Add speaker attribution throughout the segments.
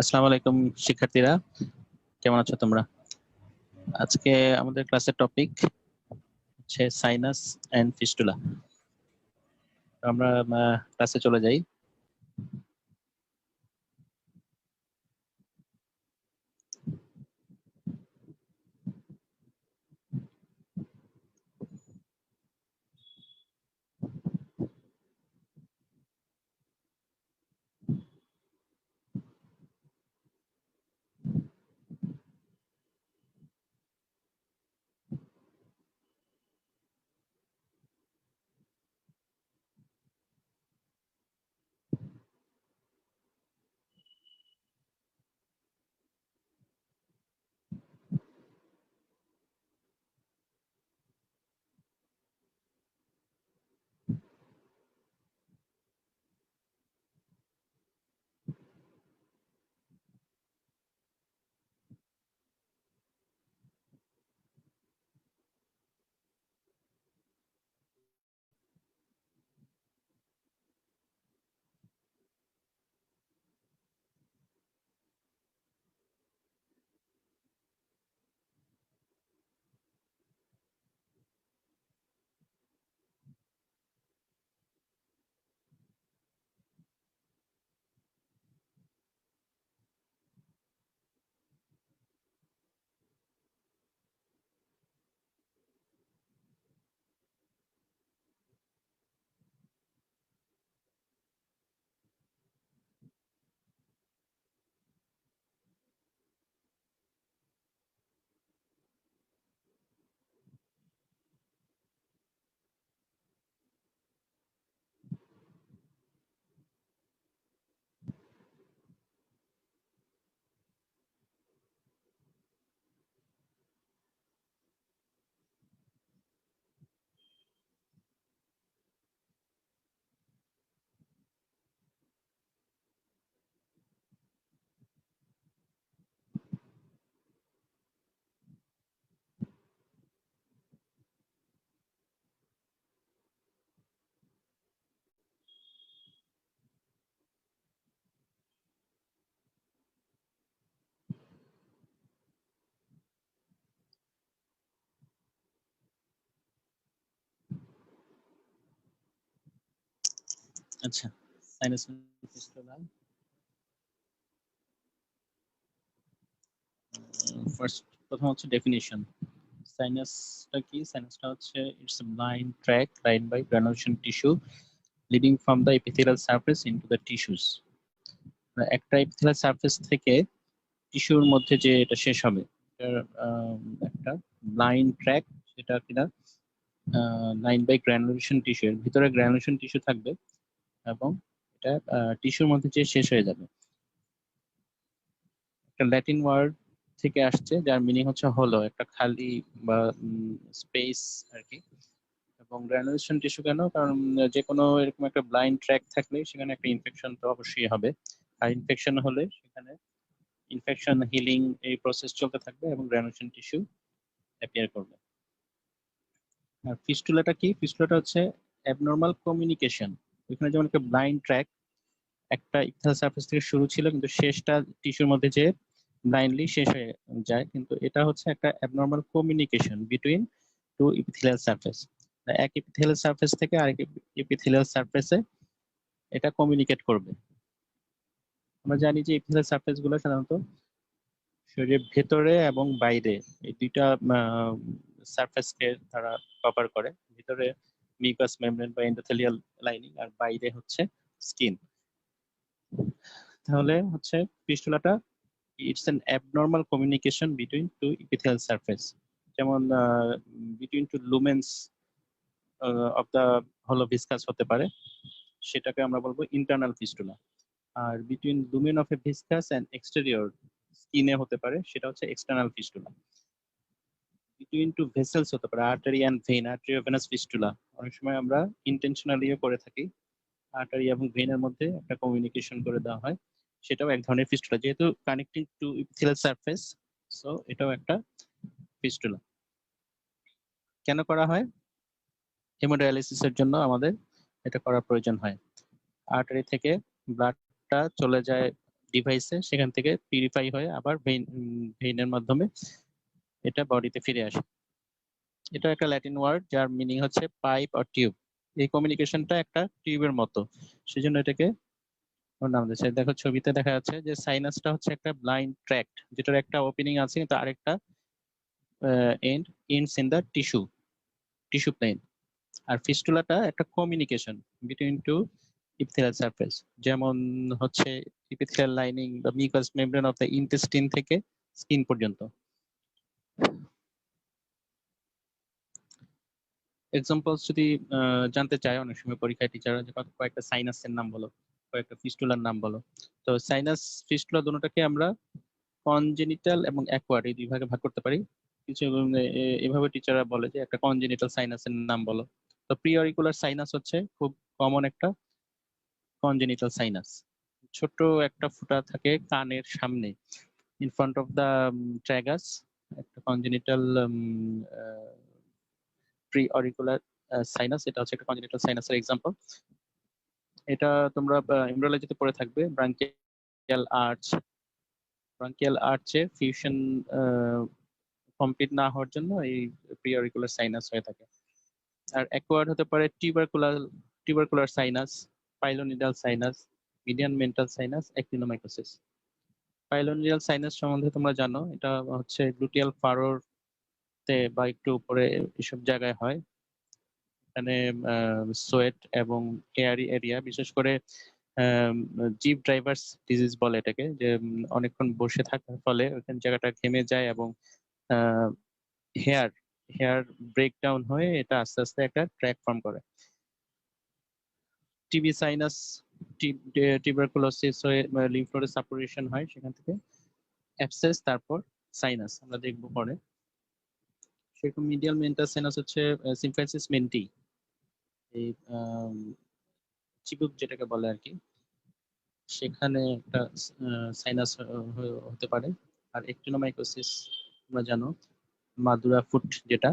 Speaker 1: আসসালামু আলাইকুম শিক্ষার্থীরা, কেমন আছো তোমরা? আজকে আমাদের ক্লাসের টপিক হচ্ছে সাইনাস এন্ড ফিস্টুলা। আমরা ক্লাসে চলে যাই। আচ্ছা, সাইনাস এন্ড ফিস্টুলা। প্রথম হচ্ছে ডেফিনিশন। সাইনাসটা কি? সাইনাসটা হচ্ছে it's a blind tract lined by granulation tissue leading from the epithelial surface into the tissues. একটা এপিথেলিয়াল সারফেস থেকে টিস্যুর মধ্যে যে এটা শেষ হবে, এটার একটা ব্লাইন্ড ট্র্যাক, সেটা কিনা লাইন বাই গ্রানুলেশন টিস্যু, এর ভিতরে গ্রানুলেশন টিস্যু থাকবে এবং এটা টিস্যুর মধ্যে যে শেষ হয়ে যাবে। একটা ল্যাটিন ওয়ার্ড থেকে আসছে যার মিনিং হচ্ছে হলো, একটা খালি বা স্পেস আর কি। এবং গ্রানুলেশন টিস্যু কেন? কারণ যে কোনো এরকম একটা ব্লাইন্ড ট্র্যাক থাকলে সেখানে একটা ইনফেকশন তো অবশ্যই হবে, আর ইনফেকশন হলে সেখানে ইনফেকশন হিলিং এই প্রসেস চলতে থাকবে এবং গ্রানুলেশন টিস্যু অ্যাপিয়ার করবে। আর ফিস্টুলাটা কি? ফিস্টুলাটা হচ্ছে অ্যাবনর্মাল কমিউনিকেশন। ওইখানে যেমন একটা ব্লাইন্ড ট্র্যাক, একটা ইপিথেলিয়াল সারফেস থেকে শুরু ছিল কিন্তু শেষটা টিস্যুর মধ্যে যে ব্লাইন্ডলি শেষ হয়ে যায়, কিন্তু এটা হচ্ছে একটা abnormal communication between two epithelial surface. এক ইপিথেলিয়াল সারফেস থেকে আরেক ইপিথেলিয়াল সারফেসে এটা কমিউনিকেট করবে। আমরা জানি যে ইপিথেলিয়াল সারফেস গুলো সাধারণত শরীরের ভেতরে এবং বাইরে এই দুইটা সারফেসকে তারা কভার করে। ভিতরে মিউকাস মেমব্রেন বা এন্ডোথেলিয়াল লাইনিং, আর বাইরে হচ্ছে স্কিন। তাহলে হচ্ছে ফিস্টুলাটা it's an abnormal communication between two epithelial surface. যেমন between two lumens of the hollow viscus হতে পারে, সেটাকে আমরা বলবো ইন্টারনাল ফিস্টুলা। আর between lumen of a viscus and exterior স্কিনে হতে পারে, সেটা হচ্ছে external fistula. Between two vessels হতে পারে, artery and vein, arteriovenous fistula. অনেক সময় আমরা ইন্টেনশনালিও করে থাকি, আর্টারি এবং ভেইনের মধ্যে একটা কমিউনিকেশন করে দেওয়া হয়, সেটাও এক ধরনের ফিস্টুলা, যেহেতু connecting two epithelial surface. So এটাও একটা ফিস্টুলা। কেন করা হয়? হেমোডায়ালিসিসের জন্য আমাদের এটা করার প্রয়োজন হয়। আর্টারি থেকে ব্লাডটা চলে যায় ডিভাইসে, সেখান থেকে পিউরিফাই হয়ে আবার ভেইনের মাধ্যমে এটা বডিতে ফিরে আসে। এটা একটা ল্যাটিন ওয়ার্ড যার মিনিং হচ্ছে পাইপ অর টিউব। এই কমিউনিকেশনটা একটা টিউবের মতো, সেজন্য এটাকে ওর নাম দিয়েছে। দেখো ছবিতে দেখা যাচ্ছে যে সাইনাসটা হচ্ছে একটা ব্লাইন্ড ট্র্যাক্ট, যেটার একটা ওপেনিং আছে কিন্তু আরেকটা end ends in the tissue plane. আর ফিস্টুলাটা একটা communication between two epithelial surface, যেমন হচ্ছে ইপিথেলিয়াল লাইনিং বা mucus membrane of the intestine থেকে স্কিন পর্যন্ত। এক্সাম্পলস যদি জানতে চায় অনেক সময় পরীক্ষায় টিচাররা, যে কয়েকটা সাইনাসের নাম বলো, কয়েকটা ফিস্টুলার নাম বলো। তো সাইনাস ফিস্টুলা দুটোটাকে আমরা কনজেনিটাল এবং অ্যাকোয়ার্ড এই দুই ভাগে ভাগ করতে পারি। কিছু এভাবে টিচাররা বলে যে একটা কনজেনিটাল সাইনাসের নাম বলো। তো প্রি অরিকুলার সাইনাস হচ্ছে খুব কমন একটা কনজেনিটাল সাইনাস। ছোট একটা ফুটা থাকে কানের সামনে, ইন ফ্রন্ট অফ দা ট্র্যাগাস, একটা কনজেনিটাল প্রি অরিকুলার সাইনাস। এটা হচ্ছে একটা কনজেনিটাল সাইনাসের এক্সাম্পল। এটা তোমরা এমব্রিওলজিতে পড়ে থাকবে। ব্রাঙ্কিয়াল আর্চের ফিউশন কমপ্লিট না হওয়ার জন্য এই প্রি অরিকুলার সাইনাস হয়ে থাকে। আর অ্যাকোয়ার্ড হতে পারে tubercular sinus, pilonidal sinus, median mental sinus, actinomycosis. Pilonidal sinus সম্বন্ধে তোমরা জানো, এটা হচ্ছে গ্লুটিয়াল ফারোতে বা একটু উপরে এসব জায়গায় হয়। এখানে সোয়েট এবং হেয়ারি এরিয়া, বিশেষ করে জিপ ড্রাইভার্স ডিজিজ বলে এটাকে, যে অনেকক্ষণ বসে থাকার ফলে ওখানে জায়গাটা ঘেমে যায় এবং হেয়ার হেয়ার ব্রেকডাউন হয়ে এটা আস্তে আস্তে একটা ট্র্যাক ফর্ম করে। টিবি সাইনাস, টিউবারকুলোসিস হয়ে লিম্ফ নোডে সাপুরেশন হয়, সেখান থেকে অ্যাবসেস, তারপর সাইনাস আমরা দেখবো পরে। সেরকম মিডিয়াল মেন্টাল সাইনাস হচ্ছে সিম্ফাইসিস মেন্টি, এই চিবুক যেটাকে বলে আর কি, সেখানে একটা সাইনাস হতে পারে। আর একটিনোমাইকোসিস তোমরা জানো, মাদুরা ফুট, যেটা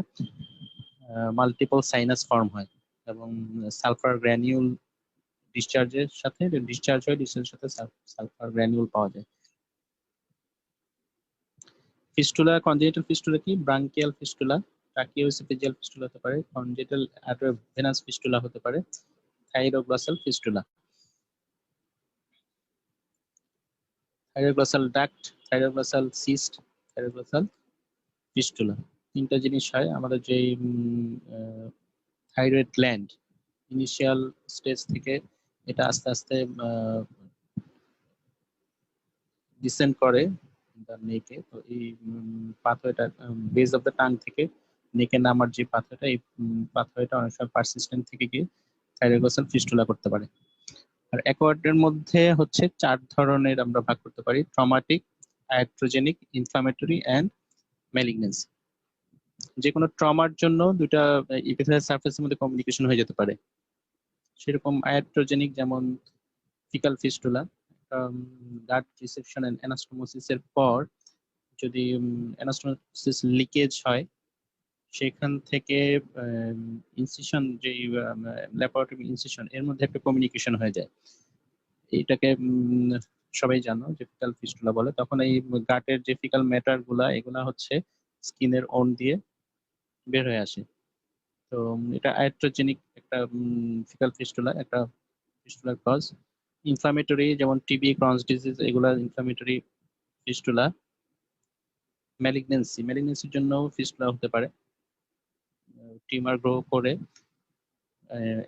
Speaker 1: মাল্টিপল সাইনাস ফর্ম হয় এবং সালফার গ্র্যানিউল ডিসচার্জের সাথে সালফার গ্র্যানিউল পাওয়া যায়। ফিস্টুলা, কনজেনিটাল ফিস্টুলা কি? ব্রাঙ্কিয়াল ফিস্টুলা, ট্রাকিওএসোফেজিয়াল ফিস্টুলা হতে পারে, কনজেনিটাল ভেনাস ফিস্টুলা হতে পারে, থাইরোগ্লসাল ফিস্টুলা, থাইরোগ্লসাল ডাক্ট, থাইরোগ্লসাল সিস্ট, থাইরোগ্লসাল ফিস্টুলা। তিনটা জিনিস হয় আমাদের যে থাইরয়েড গ্ল্যান্ড, ইনিশিয়াল স্টেজ থেকে এটা আস্তে আস্তে ডিসেন্ড করে নেকে। তো এই পাথওয়েটা বেস অফ দ্য টাং থেকে নেকে নামার যে পাথওয়েটা, এই পাথওয়েটা অনেক সময় পারসিস্টেন্ট থেকে গিয়ে থাইরোগ্লসাল ফিস্টুলা করতে পারে। আর অ্যাকোয়ার্ডের মধ্যে হচ্ছে 4 ধরনের আমরা ভাগ করতে পারি: ট্রমাটিক, আয়াট্রোজেনিক, ইনফ্লামেটরি অ্যান্ড ম্যালিগন্যান্সি। যে কোনো ট্রমার জন্য দুইটা ইপিথেলিয়াল সারফেসের মধ্যে কমিউনিকেশন হয়ে যেতে পারে। সেরকম আয়াট্রোজেনিক, যেমন faecal fistula, gut resection and অ্যানাস্টোমোসিসের পর যদি অ্যানাস্টোমোসিস লিকেজ হয়, সেখান থেকে ইনসিশন, যে ল্যাপারোটমি ইনসিশন, এর মধ্যে একটা কমিউনিকেশন হয়ে যায়। এইটাকে সবাই জানো যে ফিকাল ফিস্টুলা বলে। তখন এই গাটের যে ফিকাল ম্যাটার গুলা, এগুলা হচ্ছে স্কিনের অন দিয়ে বের হয়ে আসে। তো এটা আয়াট্রোজেনিক একটা ফিকাল ফিস্টুলা, একটা ফিস্টুলার কজ। ইনফ্লামেটরি, যেমন টিবি, ক্রনস ডিজিজ, এগুলা ইনফ্লামেটরি ফিস্টুলা। ম্যালিগন্যান্সির জন্য ফিস্টুলা হতে পারে, টিউমার গ্রো করে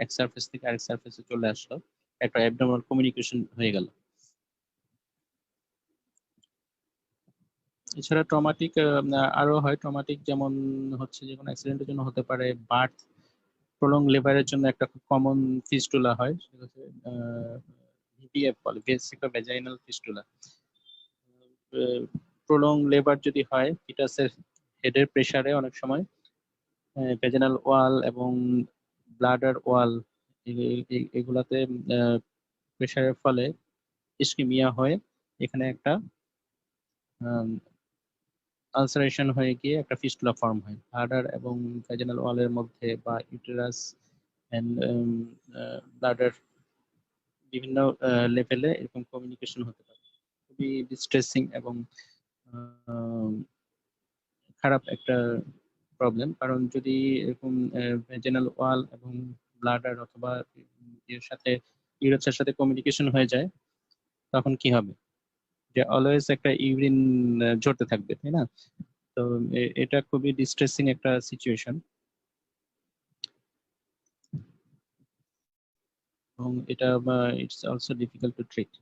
Speaker 1: এক সারফেস থেকে আরেক সারফেসে চলে আসলো, একটা অ্যাবডোমিনাল কমিউনিকেশন হয়ে গেল। এছাড়া ট্রমাটিক আরো হয়। ট্রমাটিক যেমন হচ্ছে যে কোনো অ্যাক্সিডেন্টের জন্য হতে পারে, বার্থ, প্রলং লেবারের জন্য একটা খুব কমন ফিস্টুলা হয়, সেটা হচ্ছে ভিভিএফ বলে, ভেসিকো ভ্যাজাইনাল ফিস্টুলা। প্রলং লেবার যদি হয়, ফিটাসের হেডের প্রেসারে অনেক সময় ভেজাইনাল ওয়াল এবং ব্লাডার ওয়াল, এগুলাতে প্রেসারের ফলে ইসকিমিয়া হয়ে এখানে একটা আলসারেশন হয়ে গিয়ে একটা ফিস্টুলা ফর্ম হয়। ব্লাডার এবং ভেজাইনাল ওয়ালের মধ্যে বা ইউটেরাস এন্ড ব্লাডার বিভিন্ন লেভেলে এরকম কমিউনিকেশন হতে পারে। খুবই ডিস্ট্রেসিং এবং খারাপ একটা প্রবলেম। কারণ যদি এরকম ভেজিনাল ওয়াল এবং ব্লাডার অথবা এর সাথে ইউরেথ্রার সাথে কমিউনিকেশন হয়ে যায়, তখন কি হবে? যে অলওয়েজ একটা ইউরিন ঝরতে থাকবে, তাই না? তো এটা খুবই ডিস্ট্রেসিং একটা সিচুয়েশন, এবং এটা it's also difficult to treat.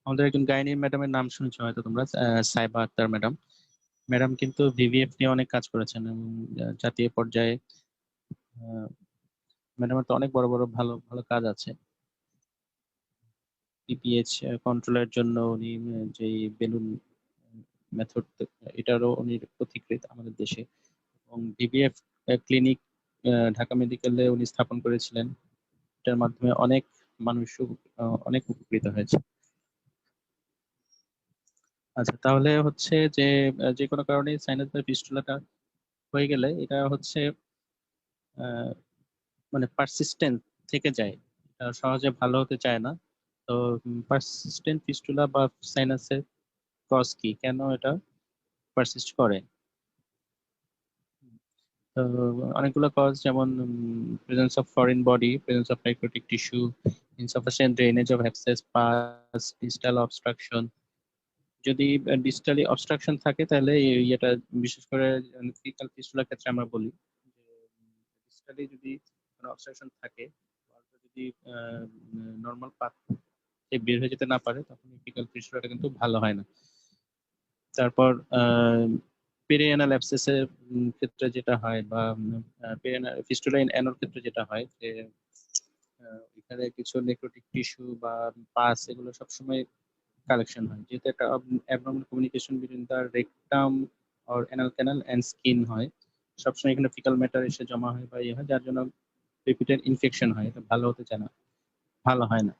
Speaker 1: আমাদের একজন গাইনি ম্যাডামের নাম শুনেছো হয়তো তোমরা, সাইবা আক্তার ম্যাডাম। ম্যাডাম কিন্তু ভিভিএফ নিয়ে অনেক কাজ করেছেন, এবং জাতীয় পর্যায়ে ম্যাডামের তো অনেক বড় বড় ভালো ভালো কাজ আছে। পিপিএইচ কন্ট্রোলের জন্য উনি যে বেলুন মেথড, এটারও উনি পথিকৃৎ আমাদের দেশে। এবং ভিভিএফ ক্লিনিক ঢাকা মেডিকেলে উনি স্থাপন করেছিলেন। এটার মাধ্যমে অনেক মানুষ অনেক উপকৃত হয়েছে। আচ্ছা, তাহলে হচ্ছে যে যে কোনো কারণে সাইনাস বা ফিস্টুলাটা হয়ে গেলে এটা হচ্ছে মানে পারসিস্টেন্ট থেকে যায়, এটা সহজে ভালো হতে চায় না। তো পারসিস্টেন্ট ফিস্টুলা বা সাইনাসের কজ কি, কেন এটা পারসিস্ট করে? তো অনেকগুলো কজ, যেমন presence of foreign body, presence of necrotic tissue, insufficient drainage of abscess, pus distal obstruction. যদি ডিস্টালি অবস্ট্রাকশন থাকে তাহলে এটা বিশেষ করে ফিকাল ফিস্টুলার ক্ষেত্রে আমরা বলি যে ডিস্টালি যদি কোনো অবস্ট্রাকশন থাকে, যদি নর্মাল পাথ বের হয়ে যেতে না পারে, তখন ফিকাল ফিস্টুলাটা কিন্তু ভালো হয় না। তারপর পেরিয়ানাল অ্যাবসেসের ক্ষেত্রে যেটা হয়, বা পেরিয়ানাল ফিস্টুলা ইন অ্যানোর ক্ষেত্রে যেটা হয়, যে এখানে কিছু নেক্রোটিক টিস্যু বা পাস এগুলো সবসময় কালেকশন হয়, যেহেতু একটা abnormal communication between the rectum or anal canal and skin হয়। সবসময় এখানে ফিকাল ম্যাটার এসে জমা হয় বা ইয়ে হয়, যার জন্য রিপিটেড ইনফেকশন হয়। এটা ভালো হতে চায় না, ভালো হয় না।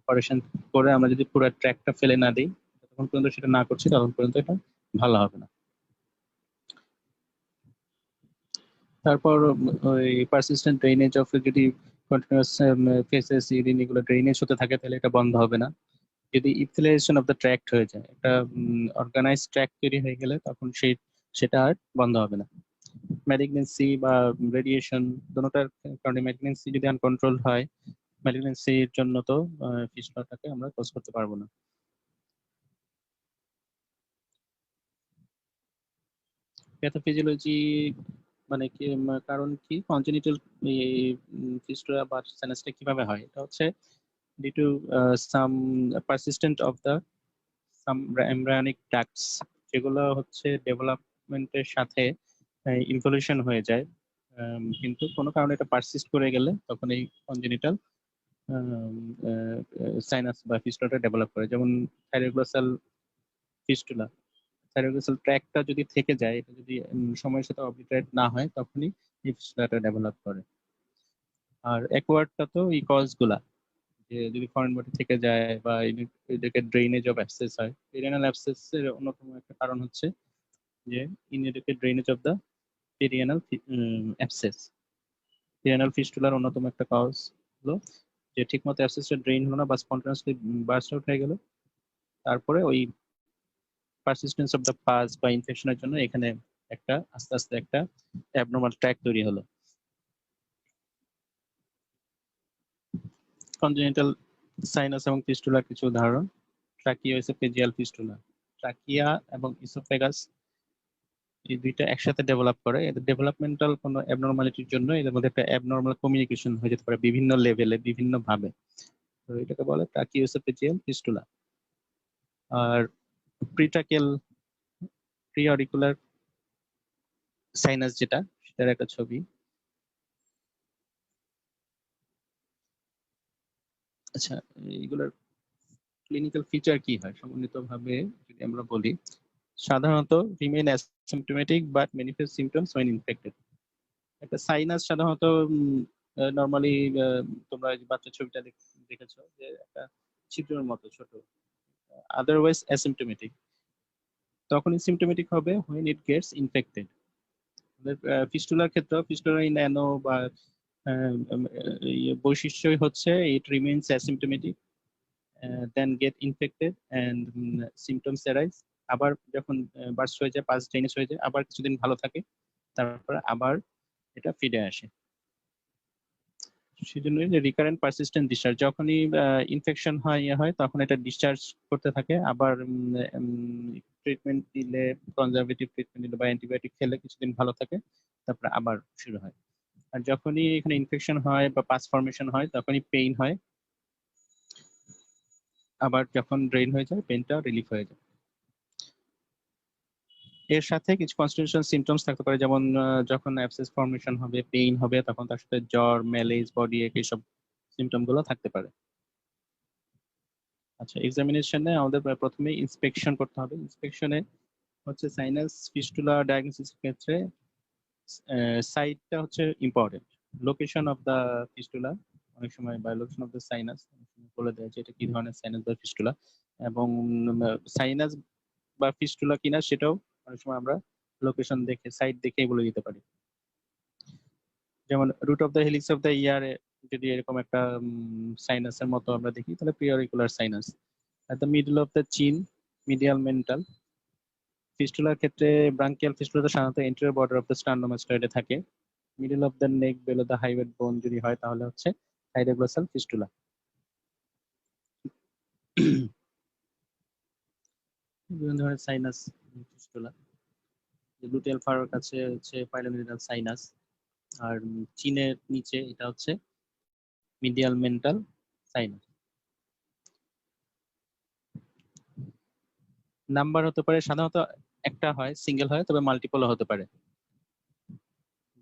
Speaker 1: অপারেশন করে আমরা যদি পুরো ট্র্যাকটা ফেলে না দিই, তখন পর্যন্ত সেটা না করছি, তখন পর্যন্ত এটা ভালো হবে না। তারপর ওই পারসিস্টেন্ট ড্রেনেজ অফ, যদি কন্টিনিউয়াস ফেসেস ইউরিন এগুলো ড্রেনেজ হতে থাকে, তাহলে এটা বন্ধ হবে না। যদি ইথিলাইজেশন অফ দ্য ট্র্যাক্ট হয়ে যায়, একটা অর্গানাইজ ট্র্যাক্ট তৈরি হয়ে গেলে, তখন সেটা আর বন্ধ হবে না। ম্যালিগনেন্সি বা রেডিয়েশন, দুটোটার কারণে ম্যালিগনেন্সি যদি আনকন্ট্রোল হয়, ম্যালিগনেন্সির জন্য তো ফিস্টুলাটাকে আমরা কজ করতে পারবো না। প্যাথোফিজিওলজি মানে কি, কারণ কি কনজেনিটাল ফিস্টুলা বা সাইনাসটা কিভাবে হয়, এটা হচ্ছে due to some persistent of the some embryonic ducts, যেগুলো হচ্ছে ডেভেলপমেন্টের সাথে ইনভলিউশন হয়ে যায়। কিন্তু কোনো কারণে এটা পারসিস্ট করে গেলে, তখন এই কনজেনিটাল সাইনাস বা ফিস্টুলাটা ডেভেলপ করে। যেমন থাইরোগ্লসাল ফিস্টুলা, থাইরোগ্লসাল ট্র্যাকটা যদি থেকে যায়, এটা যদি সময়ের সাথে অবলিটারেট না হয়, তখনই এই ফিস্টুলাটা ডেভেলপ করে। আর অ্যাকওয়ার্ডটা তো এই কজ গুলা, যে যদি ফরেন বডি থেকে যায় বা এদেরকে ড্রেনেজ অফ অ্যাবসেস হয়। পেরিয়ানাল অ্যাবসেস এর অন্যতম একটা কারণ হচ্ছে যে inadequate drainage of the perianal abscess. Perianal ফিস্টুলার অন্যতম একটা কজ হলো যে ঠিকমতো অ্যাবসেসটা ড্রেন হলো না, বা স্পন্টানিয়াসলি বার্স্ট আউট হয়ে গেল। তারপরে ওই পারসিস্টেন্স অফ দ্য পাস বা ইনফেকশনের জন্য এখানে একটা আস্তে আস্তে একটা অ্যাবনর্মাল ট্র্যাক তৈরি হলো। কনজেনিটাল সাইনাস এবং ফিস্টুলার কিছু উদাহরণ: ট্রাকিওএসোফেজিয়াল ফিস্টুলা, ট্রাকিয়া এবং ইসোফেগাস এই দুইটা একসাথে ডেভেলপ করে। এদের ডেভেলপমেন্টাল কোনো অ্যাবনর্মালিটির জন্য এদের মধ্যে একটা অ্যাবনর্মাল কমিউনিকেশন হয়ে যেতে পারে বিভিন্ন লেভেলে, বিভিন্ন ভাবে। তো এটাকে বলে ট্রাকিওএসোফেজিয়াল ফিস্টুলা। আর প্রিট্রাকিয়াল প্রিঅরিকুলার সাইনাস, যেটা সেটার একটা ছবি। আচ্ছা, এইগুলোর ক্লিনিক্যাল ফিচার কি হয় সমন্বিত ভাবে যদি আমরা বলি, সাধারণত remain asymptomatic but manifest symptoms when infected. একটা সাইনাস সাধারণত নর্মালি, তোমরা এই বাচ্চা ছবিটা দেখেছো যে একটা ছিদ্রের মতো ছোট, আদারওয়াইজ অ্যাসিম্পটোমেটিক। তখনই সিম্পটোমেটিক হবে হোয়েন ইট গেটস ইনফেক্টেড। ফিস্টুলার ক্ষেত্রে ফিস্টুলা ইন অ্যানো বা বৈশিষ্ট্যই হচ্ছে it remains asymptomatic then get infected and symptoms arise. আবার যখন বার্স্ট হয়ে যায়, পাস ড্রেনেজ হয়ে যায়, আবার কিছুদিন ভালো থাকে, তারপর আবার এটা ফিরে আসে। সেজন্য যে রিকারেন্ট পারসিস্টেন্ট ডিসচার্জ, যখনই ইনফেকশন হয় তখন এটা ডিসচার্জ করতে থাকে, আবার ট্রিটমেন্ট দিলে, কনজারভেটিভ ট্রিটমেন্ট দিলে বা অ্যান্টিবায়োটিক খেলে কিছুদিন ভালো থাকে, তারপর আবার শুরু হয়। আর যখনই এখানে ইনফেকশন হয় বা পাস ফর্মেশন হয় তখনই পেইন হয়, আবার যখন ড্রেন হয়ে যায় পেইনটা রিলিফ হয়ে যায়। এর সাথে কিছু কনস্টিটিউশন সিমটমস থাকতে পারে, যেমন যখন অ্যাবসেস ফর্মেশন হবে, পেইন হবে, তখন তার সাথে জ্বর, ম্যালেজ, বডি এক, এইসব সিমটম গুলো থাকতে পারে। আচ্ছা, এক্সামিনেশনে আমাদের প্রথমে ইন্সপেকশন করতে হবে। ইন্সপেকশনে হচ্ছে সাইনাস ফিস্টুলা ডায়াগনোসিস ক্ষেত্রে সাইটটা হচ্ছে important. Location of the fistula অনেক সময়, বা লোকেশন অফ দা সাইনাস বলে দেয় যে এটা কি ধরনের সাইনাস বা ফিস্টুলা, এবং সাইনাস বা ফিস্টুলা কিনা সেটাও অনেক সময় আমরা লোকেশন দেখে, সাইট দেখেই বলে দিতে পারি। যেমন root of the helix of the ইয়ারে যদি এরকম একটা সাইনাসের মতো আমরা দেখি, তাহলে preauricular sinus. At the middle of the chin, medial mental. ফিস্টুলার ক্ষেত্রে ব্রাঙ্কিয়াল ফিস্টুলা সাধারণত এন্টেরিয়র বর্ডার অফ দ্য স্টার্নোমাস্টয়েডে থাকে। Middle of the neck, below the hyoid bone যদি হয় তাহলে হচ্ছে হাইড্রোগ্লোসাল ফিস্টুলা। বিভিন্ন ধরনের সাইনাস ফিস্টুলা, গ্লুটেল ফারোর কাছে হচ্ছে পাইলোনেডাল সাইনাস, আর চিনের নিচে এটা হচ্ছে মিডিয়াল মেন্টাল সাইনাস। নাম্বার হতে পারে সাধারণত একটা হয়, সিঙ্গেল হয়, তবে মাল্টিপল হতে পারে।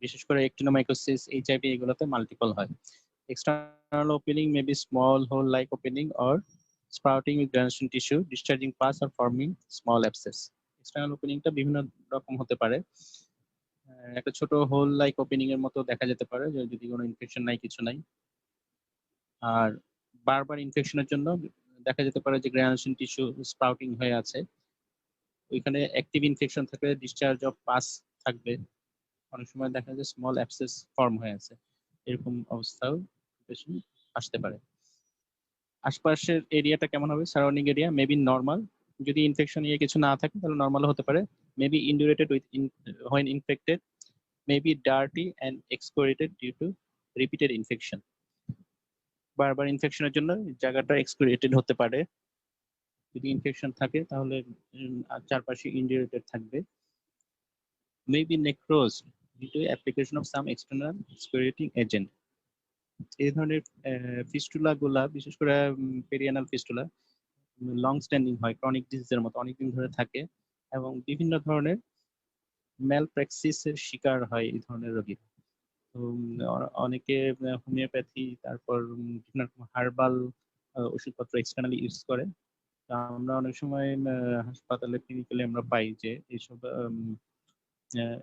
Speaker 1: বিশেষ করে অ্যাক্টিনোমাইকোসিস, এইচআইভি এগুলোতে মাল্টিপল হয়। External opening may be small hole like opening or sprouting with granulation tissue, discharging pus or forming small abscess. External ওপেনিংটা বিভিন্ন রকম হতে পারে। একটা ছোট হোল লাইক ওপেনিং এর মতো দেখা যেতে পারে যদি কোনো ইনফেকশন নাই, কিছু নাই। আর বারবার ইনফেকশনের জন্য দেখা যেতে পারে যে গ্রানুলেশন টিস্যু স্প্রাউটিং হয়ে আছে, ওইখানে অ্যাক্টিভ ইনফেকশন থাকলে ডিসচার্জ অফ পাস থাকবে। অনেক সময় দেখা যায় স্মল অ্যাবসেস ফর্ম হয়ে আছে, এরকম অবস্থাও বেশি আসতে পারে। আশপাশের এরিয়াটা কেমন হবে? সারাউন্ডিং এরিয়া মেবি নর্মাল, যদি ইনফেকশন নিয়ে কিছু না থাকে তাহলে নর্মালও হতে পারে। Maybe indurated with when infected, maybe dirty and excoriated due to repeated infection. বারবার ইনফেকশনের জন্য জায়গাটা এক্সক্রিয়েটেড হতে পারে। যদি ইনফেকশন থাকে তাহলে চারপাশে ইন্ডিউরেটেড থাকবে। Maybe necrose due to application of some external excoriating agent. এই ধরনের ফিস্টুলা গুলা, বিশেষ করে পেরিয়ানাল ফিস্টুলা, লং স্ট্যান্ডিং হয়, ক্রনিক ডিজিজের মতো অনেকদিন ধরে থাকে, এবং বিভিন্ন ধরনের ম্যালপ্র্যাকসিসের শিকার হয় এই ধরনের রোগী। তো অনেকে হোমিওপ্যাথি, তারপর বিভিন্ন রকম হার্বাল ওষুধপত্র এক্সটার্নালি ইউজ করে। আমরা অনেক সময় হাসপাতালে, ক্লিনিক্যালি আমরা পাই যে এইসব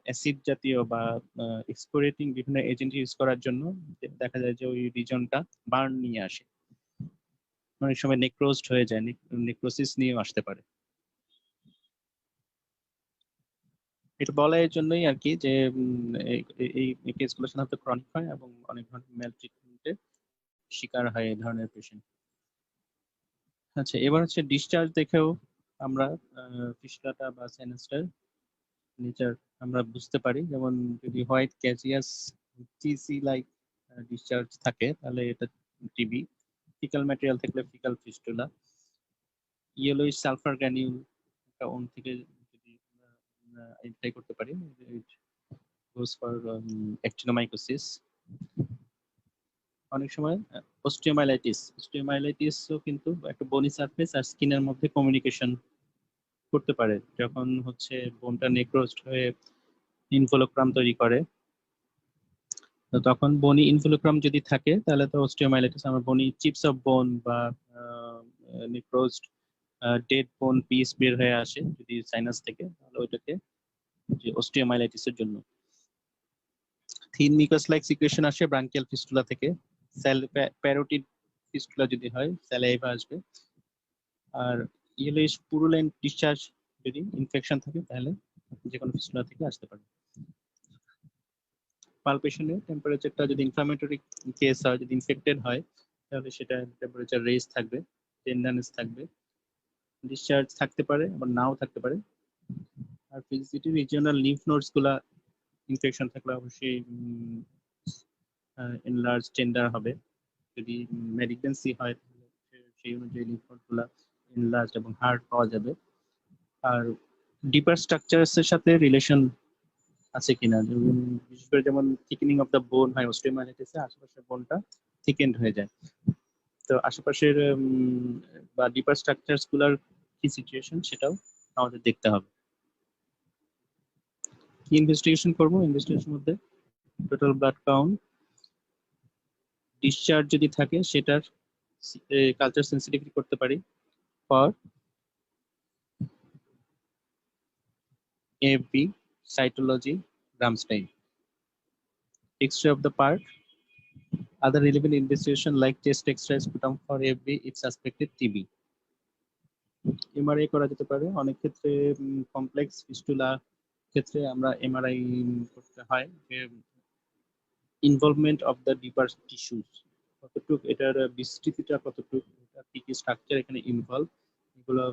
Speaker 1: অ্যাসিড জাতীয় বা এক্সপোরেটিং বিভিন্ন এজেন্ট ইউজ করার জন্য দেখা যায় যে ওই রিজনটা বার্ন নিয়ে আসে, অনেক সময় নেক্রোজড হয়ে যায়, নেক্রোসিস নিয়েও আসতে পারে। এটা বলা এর জন্যই আর কি যে এই কেসগুলো সাধারণত ক্রনিক হয় এবং অনেক ধরনের ম্যাল ট্রিটমেন্টের শিকার হয় এই ধরনের পেশেন্ট। আচ্ছা, এবার হচ্ছে ডিসচার্জ দেখেও আমরা ফিস্টুলাটা বা সাইনাসটার নেচার আমরা বুঝতে পারি। যেমন যদি হোয়াইট ক্যাজিয়াস টিসি লাইক ডিসচার্জ থাকে তাহলে এটা টিবি। ফিকাল ম্যাটেরিয়াল থাকলে faecal fistula. Yellowish sulphur granule একটা ওন থেকে যদি আমরা আইডেন্টিফাই করতে পারি, গোস ফর অ্যাক্টিনোমাইকোসিস। অনেক সময় অস্টিওমাইলাইটিসও কিন্তু একটা বনি সারফেস আর স্কিনের মধ্যে কমিউনিকেশন করতে পারে। যখন হচ্ছে বোনটা নেক্রোজড হয়ে ইনভোলোক্রাম তৈরি করে, তো তখন বনি ইনভোলোক্রাম যদি থাকে তাহলে তো অস্টিওমাইলাইটিস। আমরা বনি চিপস অফ বোন বা নেক্রোজড ডেড বোন পিস বের হয়ে আসে যদি সাইনাস থেকে, তাহলে ওইটাকে যে অস্টিওমাইলাইটিসের জন্য। থিন মিকাস লাইক সিক্রেশন আসে ব্রাঙ্কিয়াল ফিস্টুলা থেকে। প্যারোটিড ফিস্টুলা যদি হয় স্যালাইভা আসবে। আর ইয়েলোইশ পুরুলেন্ট ডিসচার্জ যদি ইনফেকশন থাকে তাহলে যে কোনো ফিস্টুলা থেকে আসতে পারে। পালপেশনে টেম্পারেচারটা যদি ইনফ্লামেটরি কেস হয়, যদি ইনফেক্টেড হয় তাহলে সেটা টেম্পারেচার রেজ থাকবে। টেন্ডারনেস থাকবে, ডিসচার্জ থাকতে পারে আবার নাও থাকতে পারে। আর ফিজিসিটি রিজিওনাল লিম্ফ নোডস গুলা ইনফেকশন থাকলে অবশ্যই এনলার্জ টেন্ডার হবে। যদি মেলিগন্যান্সি হয় তাহলে সেই অনুযায়ী লিম্ফ নোড গুলা এনলার্জ এবং হার্ড পাওয়া যাবে। আর ডিপার স্ট্রাকচারস এর সাথে রিলেশন আছে কিনা, বিশেষ করে যেমন থিকেনিং অফ দ্য বোন হয় অস্টিওমাইলাইটিসে, আশেপাশের বোনটা থিকেন্ড হয়ে যায়। তো আশেপাশের বা ডিপার স্ট্রাকচারস গুলার কি সিচুয়েশন সেটাও আমাদের দেখতে হবে। কি ইনভেস্টিগেশন করব? ইনভেস্টিগেশন মধ্যে টোটাল ব্লাড কাউন্ট, ডিসচার্জ যদি থাকে সেটার কালচার সেন্সিটিভিটি করতে পারি for AFB, cytology, Ramstein, X-ray of the part, other relevant investigation like chest X-rays put on for AFB if suspected TB. MRI করা যেতে পারে অনেক ক্ষেত্রে, কমপ্লেক্স ফিস্টুলা ক্ষেত্রে আমরা MRI করতে হয় যে ইনভলভমেন্ট অফ দ্য ডিপার টিস্যুস কতটুকু, এটার বিস্তৃতিটা কতটুকু, কি কি স্ট্রাকচার এখানে ইনভলভ, এগুলো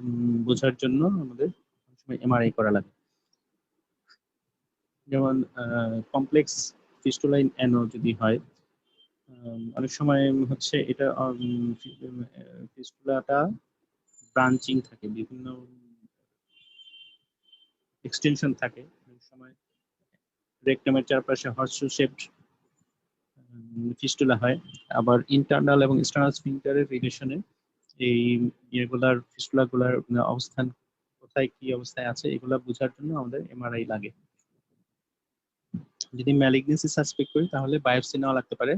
Speaker 1: বোঝার জন্য আমাদের অনেক সময় MRI করা লাগে। যেমন কমপ্লেক্স ফিস্টুলাইন অ্যানো যদি হয়, অনেক সময় হচ্ছে এটা ফিস্টুলাটা ব্রাঞ্চিং থাকে, বিভিন্ন এক্সটেনশন থাকে, অনেক সময় রেকটামের চারপাশে হর্সশু শেপড ফিস্টুলা হয়। আবার ইন্টারনাল এবং এক্সটার্নাল স্ফিংটারের রিলেশনে এই ইয়েগুলার ফিস্টুলা গুলার অবস্থান কোথায় কি অবস্থায় আছে এগুলা বোঝার জন্য আমাদের MRI লাগে। যদি ম্যালিগনেন্সি সাসপেক্ট করি তাহলে বায়োপসি নেওয়া লাগতে পারে।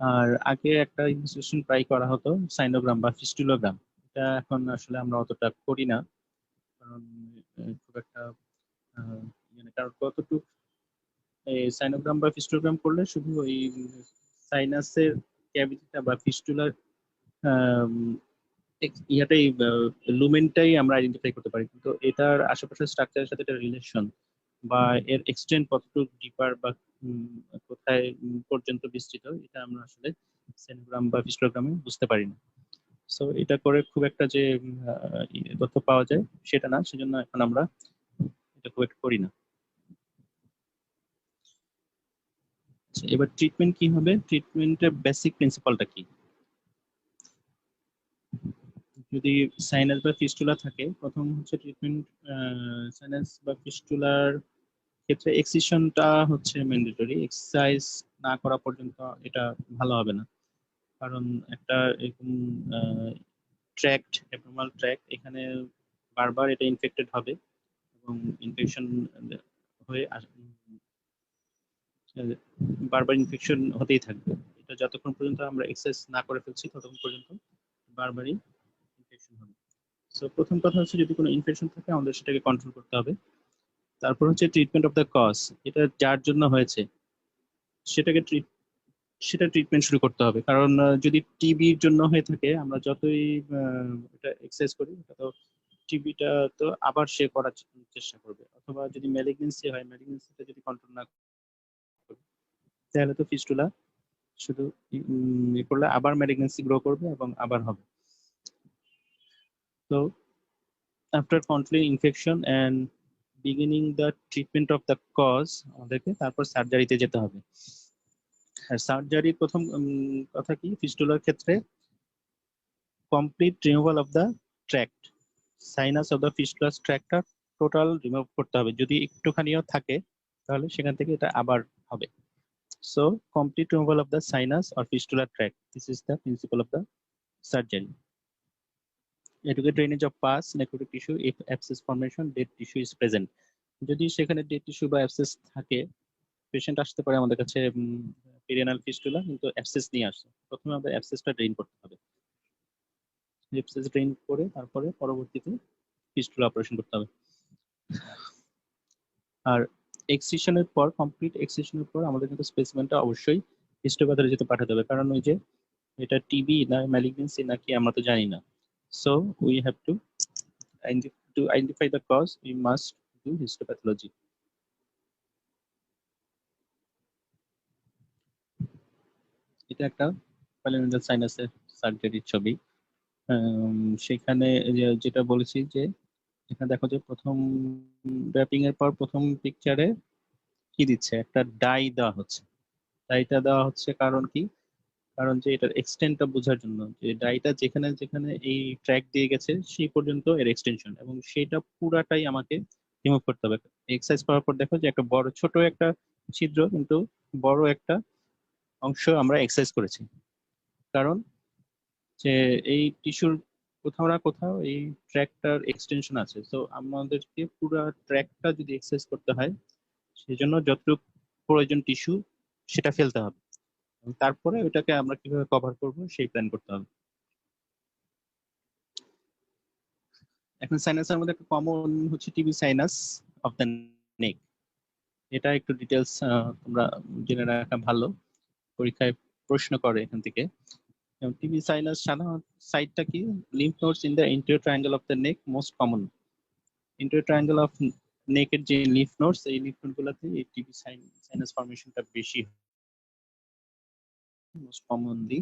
Speaker 1: আর আগে একটা ইনভেস্টিগেশন ট্রাই করা হতো সাইনোগ্রাম বা ফিস্টুলোগ্রাম, এটা এখন আসলে আমরা অতটা করি না, কারণ খুব একটা কারণ কতটুকু সাইনোগ্রাম বা ফিস্টুলোগ্রাম করলে শুধু ওই সাইনাসের ক্যাভিটিটা বা ফিস্টুলার ইয়াটাই লুমেনটাই আমরা আইডেন্টিফাই করতে পারি, কিন্তু এটার আশেপাশের স্ট্রাকচারের সাথে এটা রিলেশন বা এর এক্সটেন্ট কতটুকু ডিপার বা কোথায় পর্যন্ত বিস্তৃত এটা আমরা আসলে সাইনোগ্রাম বা ফিস্টোগ্রামে বুঝতে পারি না। সো এটা করে খুব একটা যে তথ্য পাওয়া যায় সেটা না, সেজন্য এখন আমরা এটা খুব একটা করি না। এবার ট্রিটমেন্ট কি হবে? ট্রিটমেন্টের বেসিক প্রিন্সিপালটা কি? যদি সাইনাস বা ফিস্টুলা থাকে, প্রথম হচ্ছে ট্রিটমেন্ট সাইনাস বা ফিস্টুলার ক্ষেত্রে এক্সিশনটা হচ্ছে ম্যান্ডেটরি, এক্সারসাইজ না করা পর্যন্ত এটা ভালো হবে না, কারণ একটা এরকম ট্র্যাক্ট, অ্যাবনর্মাল ট্র্যাক্ট, এখানে বারবার এটা ইনফেক্টেড হবে এবং ইনফেকশন হয়ে বারবার ইনফেকশন হতেই থাকবে। এটা যতক্ষণ পর্যন্ত আমরা এক্সারসাইজ না করে ফেলছি ততক্ষণ পর্যন্ত বারবারই ইনফেকশন হবে। সো প্রথম কথা হচ্ছে যদি কোনো ইনফেকশন থাকে আমাদের সেটাকে কন্ট্রোল করতে হবে। তারপর হচ্ছে ট্রিটমেন্ট অফ দ্য কজ, এটা যার জন্য হয়েছে সেটাকে সেটা ট্রিটমেন্ট শুরু করতে হবে, কারণ যদি টিবির জন্য হয়ে থাকে আমরা যতই এটা এক্সারসাইজ করি এটা তো টিবিটা তো আবার সে করার চেষ্টা করবে, অথবা যদি ম্যালিগনেন্সি হয় ম্যালিগনেন্সিটা যদি কন্ট্রোল না করে তাহলে তো ফিস্টুলা শুধু করলে আবার ম্যালিগনেন্সি গ্রো করবে এবং আবার হবে। তো after controlling infection and beginning the treatment of the cause আমাদেরকে তারপর সার্জারিতে যেতে হবে। আর সার্জারির প্রথম কথা কি ফিস্টুলার ক্ষেত্রে, complete removal of the tract, sinus of the fistulous ট্র্যাক্টটা টোটাল রিমুভ করতে হবে, যদি একটুখানিও থাকে তাহলে সেখান থেকে এটা আবার হবে। So complete removal of the sinus or ফিস্টুলার tract, this is the principle of the surgery. Adequate drainage of pus necrotic tissue if abscess formation dead tissue is present, যদি সেখানে ডেড টিস্যু বা অ্যাবসেস থাকে, patient আসতে পারে আমাদের কাছে perianal fistula কিন্তু অ্যাবসেস নিয়ে আসছে, প্রথমে আমাদের অ্যাবসেসটা ড্রেন করতে হবে, অ্যাবসেস ড্রেন করে তারপরে পরবর্তীতে ফিস্টুলা অপারেশন করতে হবে। আর এক্সিশনের পর, কমপ্লিট এক্সিশনের পর আমাদের কিন্তু স্পেসিমেনটা অবশ্যই হিস্টোপ্যাথোলজিতে পাঠাতে হবে, কারণ ওই যে এটা টিবি না ম্যালিগনেন্সি নাকি আমরা তো জানি না। So we have to identify the cause we must do histopathology. এটা একটা প্যালিনেডাল সাইনাসের সার্জারির ছবি। সেখানে যেটা বলেছি যে এখানে দেখো যে প্রথম র্যাপিং এর পর প্রথম পিকচারে কি দিচ্ছে, একটা ডাই দেওয়া হচ্ছে। ডাইটা দেওয়া হচ্ছে কারণ কি, কারণ যে এটার এক্সটেন্টটা বোঝার জন্য, যে ডাইটা যেখানে যেখানে এই ট্র্যাক দিয়ে গেছে সেই পর্যন্ত এর এক্সটেনশন, এবং সেটা পুরাটাই আমাকে রিমুভ করতে হবে। এক্সারসাইজ করার পর দেখো যে একটা বড় ছোট একটা ছিদ্র কিন্তু বড় একটা অংশ আমরা এক্সারসাইজ করেছি। কারণ যে এই টিস্যুর কোথাও না কোথাও এই ট্র্যাকটার এক্সটেনশন আছে, তো আমাদেরকে পুরো ট্র্যাকটা যদি এক্সারসাইজ করতে হয় সেই জন্য যতটুকু প্রয়োজন টিস্যু সেটা ফেলতে হবে, এবং তারপরে ওটাকে আমরা কিভাবে কভার করব সেই প্ল্যান করতে হবে। এখন সাইনাসের মধ্যে একটা কমন হচ্ছে টিবি সাইনাস অফ দ্য নেক। এটা একটু ডিটেলস তোমরা জেনে রাখা ভালো, পরীক্ষায় প্রশ্ন করে এখান থেকে। টিবি সাইনাস সাধারণ সাইটটা কি, lymph nodes in the interior triangle of the neck most common. Interior triangle of নেকের যে লিম্ফ নোডস, এই লিম্ফ নোড গুলোতে এই টিবি সাইনাস ফর্মেশনটা বেশি, most commonly.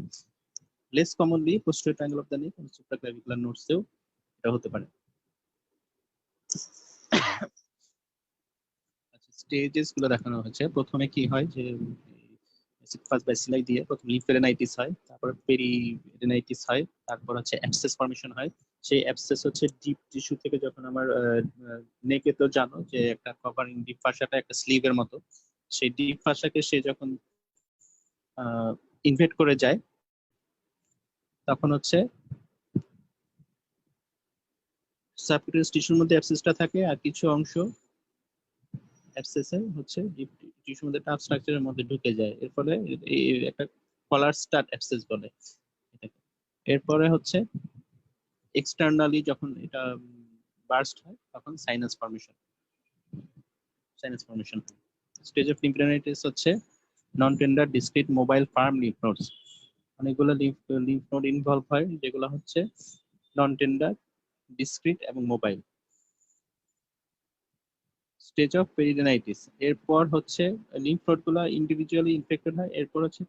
Speaker 1: Less commonly posterior triangle of the নেক এবং সুপ্রাক্লাভিকুলার নোডসেও এটা হতে পারে। আচ্ছা, স্টেজেস গুলো দেখানো হয়েছে। প্রথমে কি হয় যে ফার্স্ট ব্যাসিলাই দিয়ে প্রথম লিম্ফেডেনাইটিস হয়, তারপর পেরিডেনাইটিস হয়, তারপর হচ্ছে অ্যাবসেস ফর্মেশন হয়। সেই অ্যাবসেস হচ্ছে ডিপ টিস্যু থেকে, যখন আমার নেকে তো জানো যে একটা কভারিং ডিপ ফাসাটা একটা স্লিভের মতো, সেই ডিপ ফাসাকে সে যখন ইনভেট করে যায় তখন হচ্ছে সাবকিউটেনিয়াস টিস্যুর মধ্যে অ্যাবসেসটা থাকে, আর কিছু অংশ অ্যাবসেসে হচ্ছে ডিপ টিস্যুর মধ্যে টাফ স্ট্রাকচারের মধ্যে ঢুকে যায়। এর ফলে এই একটা কলার স্টাড অ্যাবসেস বলে এটাকে। এরপরে হচ্ছে এক্সটার্নালি যখন এটা বার্স্ট হয় তখন সাইনাস ফর্মেশন হয়। স্টেজ অফ লিম্ফোডেনাইটিস হচ্ছে non tender discrete mobile firm lymph nodes. অনেকগুলো লিম্ফ নোড ইনভলভ হয় যেগুলো হচ্ছে নন টেন্ডার, ডিসক্রিট এবং মোবাইল। স্টেজ অফ পেরিডেনাইটিস, এরপর হচ্ছে লিম্ফ নোড গুলো ইন্ডিভিজুয়ালি ইনফেক্টেড হয়, এরপর হচ্ছে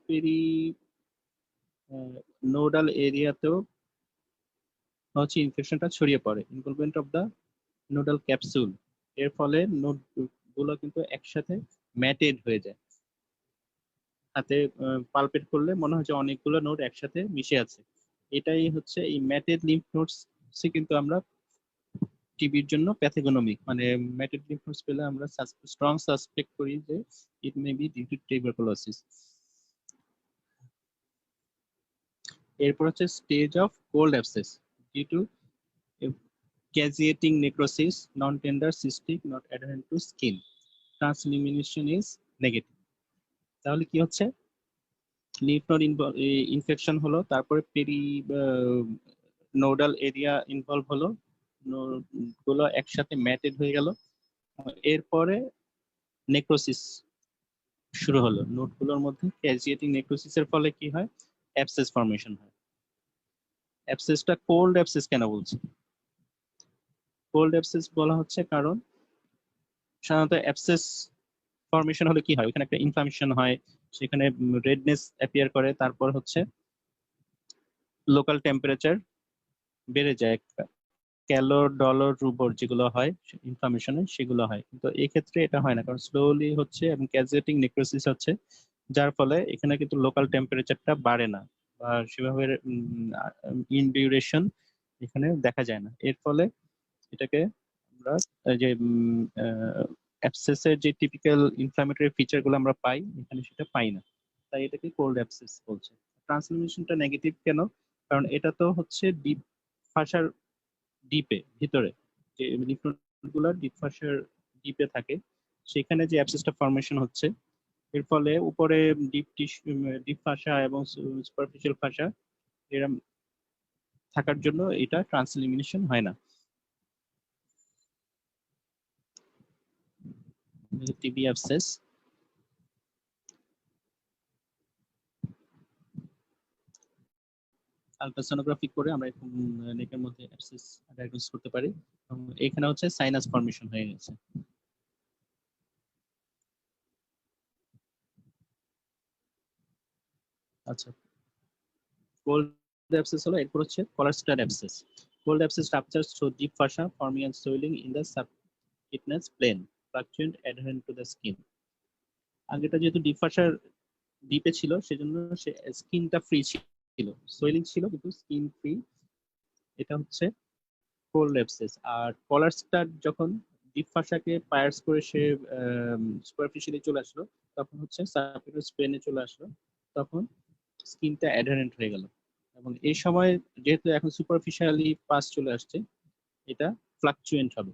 Speaker 1: নোডাল এরিয়াতেও হচ্ছে ইনফেকশনটা ছড়িয়ে পড়ে, involvement of the nodal capsule. এর ফলে নোড গুলো কিন্তু একসাথে ম্যাটেড হয়ে যায়। হাতে পালপেট করলে মনে হয় যে অনেকগুলো নোড একসাথে মিশে আছে। এটাই হচ্ছে এই ম্যাটেড লিম্ফ নোডস কিন্তু আমরা টিবির জন্য প্যাথোগনোমিক, মানে ম্যাটেড লিম্ফ নোডস পেলে আমরা স্ট্রং সাসপেক্ট করি যে it may be due to tuberculosis. এরপর হচ্ছে stage of cold abscess due to caseating necrosis, non-tender, cystic, not adherent to skin. Transillumination is negative. তাহলে কি হচ্ছে, লিম্ফ নোড ইনফেকশন হলো, তারপরে নোডাল এরিয়া ইনভলভ হলো, গুলো একসাথে ম্যাটেড হয়ে গেল, এরপরে নেক্রোসিস শুরু হলো নোডগুলোর মধ্যে। ক্যাজিয়েটিং নেক্রোসিসের ফলে কি হয়, অ্যাবসেস ফর্মেশন হয়। অ্যাবসেসটা কোল্ড অ্যাবসেস কেন বলছি, কোল্ড অ্যাবসেস বলা হচ্ছে কারণ সাধারণত অ্যাবসেস ফর্মেশন হলে কি হয়, ওখানে একটা ইনফ্লামেশন হয়, সেখানে রেডনেস অ্যাপিয়ার করে, তারপর হচ্ছে লোকাল টেম্পারেচার বেড়ে যায়, ক্যালো ডলর রুবর যেগুলো হয় ইনফ্লামেশনে সেগুলো হয়। কিন্তু এই ক্ষেত্রে এটা হয় না, কারণ স্লোলি হচ্ছে এবং ক্যাজুয়েটিং নেক্রোসিস হচ্ছে, যার ফলে এখানে কিন্তু লোকাল টেম্পারেচারটা বাড়ে না, বা সেভাবে ইন ডিউরেশন এখানে দেখা যায় না। এর ফলে এটাকে আমরা যে অ্যাবসেসের যে টিপিক্যাল ইনফ্ল্যামেটরি ফিচার গুলো আমরা পাই এখানে সেটা পাই না, তাই এটাকে কোল্ড অ্যাবসেস বলছে। ট্রান্সফরমেশনটা নেগেটিভ কেন, কারণ এটা তো হচ্ছে ডিপ ফাসার ডিপে ভিতরে, যে লিম্ফ গুলো ডিপ ফাসার ডিপে থাকে, সেখানে যে অ্যাবসেসটা ফর্মেশন হচ্ছে এর ফলে উপরে ডিপ টিস্যু, ডিপ ফাসা এবং সুপারফিশিয়াল ফাসা এরম থাকার জন্য এটা ট্রান্সলিমিনেশন হয় না। টিবি অ্যাবসেস, আলট্রাসোনোগ্রাফি করে আমরা এরকম নেকের মধ্যে অ্যাবসেস ডায়াগনোস করতে পারি। এখানে হচ্ছে সাইনাস ফর্মেশন হয়ে গেছে। আচ্ছা, কোল্ড abscess হলো, এরপর হচ্ছে collar stud abscess. Cold abscess ruptures through deep fascia forming and swelling in the subcutaneous plane, fluctuant adherent to the skin. আগেটা যেহেতু ডিপ ফাশার ডিপে ছিল সেজন্য সে স্কিনটা ফ্রি ছিল, সোয়েলিং ছিল কিন্তু স্কিন ফ্রি। এটা হচ্ছে কোল্ড অ্যাবসেস। আর কলার স্টাড যখন ডিপ ফাশাকে পায়ার্স করে সে সুপারফিশিয়ালি চলে আসলো, তখন হচ্ছে সাবকিউটানিয়াস প্লেনে চলে আসলো, তখন স্কিনটা অ্যাডারেন্ট হয়ে গেল। এবং এই সময় যেহেতু এখন সুপারফিশিয়ালি পাস চলে আসছে, এটা ফ্লাকচুয়েন্ট হবে,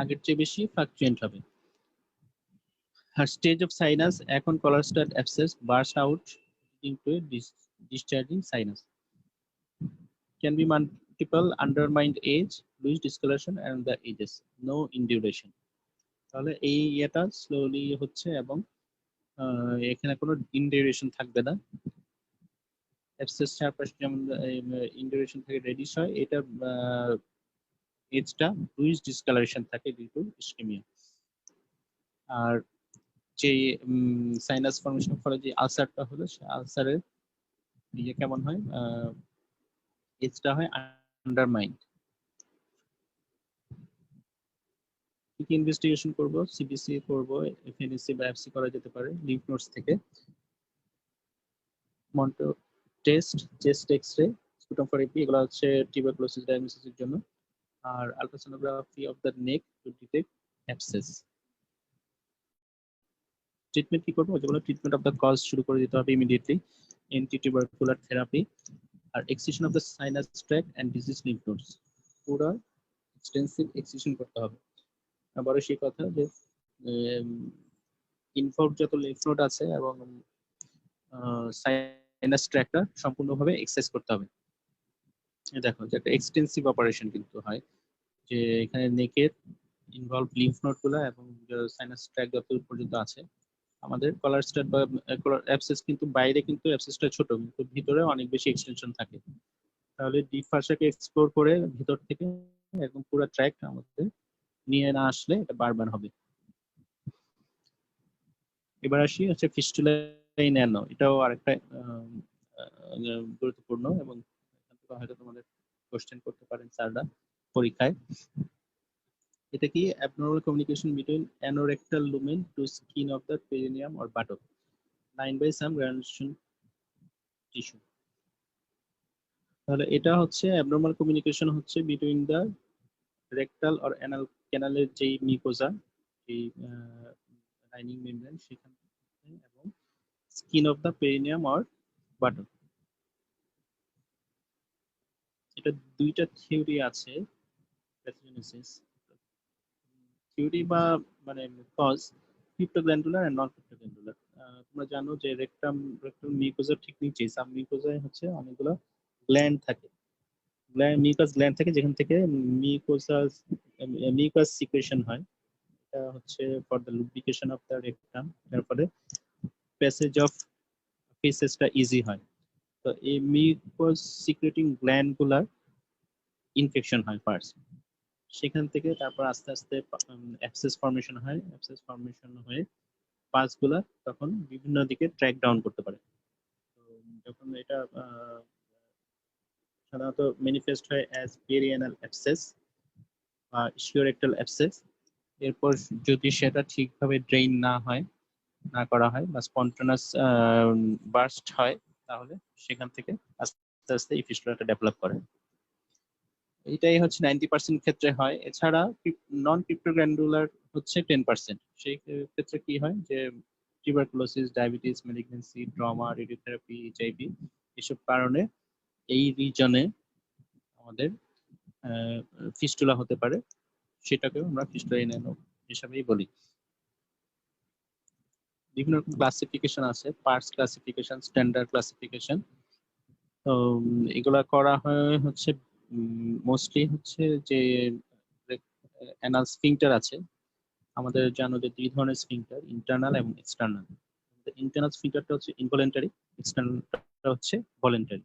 Speaker 1: আগের চেয়ে বেশি ফ্লাকচুয়েন্ট হবে। Her stage of sinus, এখন collar stud abscess burst out into a discharging sinus. Can be multiple undermined age, loose discoloration and the ages, no induration. তাহলে এই ইয়েটা স্লোলি হচ্ছে এবং এখানে কোনো ইনডিউরেশন থাকবে না। অ্যাবসেস চারপাশে যেমন ইনডিউরেশন থাকে রেডিশ হয়, এটা এজটা লুইস ডিসকালারেশন থাকে ডিউ টু ইসকেমিয়া। আর যে সাইনাস ফর্মেশন ফলে যে আলসারটা হলো, সে আলসারের ইয়ে কেমন হয়, এজটা হয় আন্ডারমাইন্ড। কি ইনভেস্টিগেশন করব, সিবিসি করব, এফএনএসি বায়োপসি করা যেতে পারে লিম্ফ নোডস থেকে, Mantoux test, chest x-ray, sputum for AP, এগুলো হচ্ছে টিউবারকুলোসিস ডায়াগনোসিসের জন্য। আর ultrasonography of the neck to detect abscess. Treatment কি করবো, যেগুলো ট্রিটমেন্ট অফ দ্য কজ শুরু করে দিতে হবে ইমিডিয়েটলি, এন্টি টিউবারকুলার থেরাপি, আর excision of the sinus tract and disease lymph nodes, পুরো এক্সটেন্সিভ এক্সিশন করতে হবে। আবারও সেই কথা যে ইনভলভ যত লিম্ফ নোড আছে এবং সাইনাস ট্র্যাক্টটা সম্পূর্ণভাবে এক্সারসাইজ করতে হবে। দেখো যে একটা এক্সটেন্সিভ অপারেশন কিন্তু হয়, যে এখানে নেকের ইনভলভ লিম্ফ নোড গুলা এবং সাইনাস ট্র্যাক্ট যত পর্যন্ত আছে। আমাদের কলার স্টাড বা অ্যাবসেস কিন্তু বাইরে কিন্তু অ্যাবসেসটা ছোট, কিন্তু ভিতরে অনেক বেশি এক্সটেনশন থাকে। তাহলে ডিপ ফাশাকে এক্সপ্লোর করে ভিতর থেকে একদম পুরো ট্র্যাক্ট আমাদের নিয়ে না আসলে এটা বারবার হবে। এবার আসি হচ্ছে ফিস্টুলা ইন অ্যানো, এটাও আরেকটা গুরুত্বপূর্ণ এবং হয়তো তোমাদের কোশ্চেন করতে পারেন স্যাররা পরীক্ষায়। এটা কি abnormal communication between anorectal lumen to skin of the perineum or buttock lined by some granulation tissue. তাহলে এটা হচ্ছে abnormal communication হচ্ছে between the rectal or anal ক্যানালের যে মিউকোজা, এই লাইনিং মেমব্রেন সেখান থেকে এবং skin of the perineum or buttock. এটা দুইটা থিওরি আছে প্যাথোজেনেসিস থিওরি বা মানে কজ, ক্রিপ্টোগ্ল্যান্ডুলার এন্ড নন ক্রিপ্টোগ্ল্যান্ডুলার। তোমরা জানো যে রেকটাম মিউকোজার ঠিক নিচে সাব মিউকোজায় হচ্ছে অনেকগুলো গ্ল্যান্ড থাকে, মিউকাস গ্ল্যান্ড থাকে যেখান থেকে মিউকাস সিক্রেশন হয়। এটা হচ্ছে for the lubrication of the rectum, তারপরে প্যাসেজ অফ ফেসেসটা ইজি হয়। তো এই মিউকাস সিক্রেটিং গ্ল্যান্ড গুলার ইনফেকশন হয় ফার্স্ট, সেখান থেকে তারপর আস্তে আস্তে অ্যাবসেস ফর্মেশন হয়, অ্যাবসেস ফর্মেশন হয়ে পাসগুলা তখন বিভিন্ন দিকে ট্র্যাক ডাউন করতে পারে। তো যখন এটা সাধারণত ম্যানিফেস্ট হয় অ্যাজ পেরিয়ানাল অ্যাবসেস বা ইসিওরেক্টাল অ্যাবসেস। এরপর যদি সেটা ঠিকভাবে ড্রেইন না করা হয় বা স্পন্টানাস বার্স্ট হয়, তাহলে সেখান থেকে আস্তে আস্তে এই ফিস্টুলাটা ডেভেলপ করে। এইটাই হচ্ছে 90% ক্ষেত্রে হয়। এছাড়া নন ক্রিপ্টোগ্ল্যান্ডুলার হচ্ছে 10%। সেই ক্ষেত্রে কি হয় যে tuberculosis, diabetes, malignancy, trauma, radiotherapy, HIV, এসব কারণে এই রিজনে আমাদের ফিস্টুলা হতে পারে, সেটাকেও আমরা ফিস্টুলা ইন অ্যানো হিসাবেই বলি। বিভিন্ন রকম ক্লাসিফিকেশন আছে, পার্টস ক্লাসিফিকেশন, স্ট্যান্ডার্ড ক্লাসিফিকেশন। তো এগুলা করা হয় হচ্ছে মোস্টলি হচ্ছে যে অ্যানাল স্ফিংটার আছে। আমাদের জানো যে দুই ধরনের স্ফিংটার, ইন্টারনাল এবং এক্সটার্নাল। ইন্টারনাল স্ফিংটারটা হচ্ছে ইনভলেন্টারি, এক্সটার্নালটা হচ্ছে ভলেন্টারি।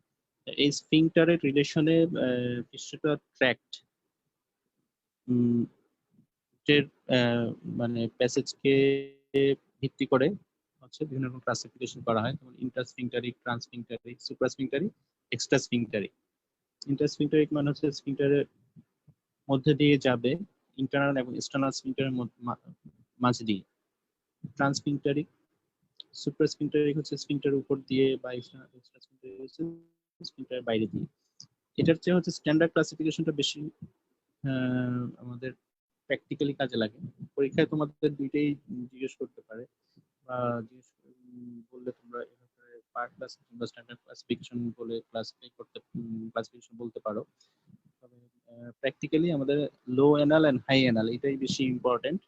Speaker 1: এই স্ফিংটারের রিলেশনে ফিস্টুলা ট্র্যাক্ট মানে প্যাসেজকে ভিত্তি করে হচ্ছে বিভিন্ন রকম ক্লাসিফিকেশন করা হয়, যেমন ইন্টারস্ফিংটারিক, ট্রান্সফিংটারিক, সুপ্রাস্ফিংটারিক, এক্সট্রাস্ফিংটারিক। ইন্টারস্ফিংটারিক মানে হচ্ছে স্ফিংটারের মধ্যে দিয়ে যাবে, ইন্টারনাল এবং এক্সটার্নাল স্ফিংটারের মাঝে দিয়ে। ট্রান্সফিংটারিক, সুপ্রাস্ফিংটারিক হচ্ছে স্ফিংটারের উপর দিয়ে, বা এক্সট্রাস্ফিংটারিক হচ্ছে স্ফিংটারের বাইরে দিয়ে। এটার চেয়ে হচ্ছে স্ট্যান্ডার্ড ক্লাসিফিকেশনটা বেশি আমাদের প্র্যাকটিক্যালি কাজে লাগে। পরীক্ষায় তোমাদের দুইটাই জিজ্ঞেস করতে পারে, বা জিজ্ঞেস বললে তোমরা পার ক্লাস কিংবা স্ট্যান্ডার্ড ক্লাসিফিকেশন বলে ক্লাসিফিকেশন বলতে পারো। তবে প্র্যাকটিক্যালি আমাদের লো অ্যানাল এন্ড হাই অ্যানাল এটাই বেশি ইম্পর্টেন্ট।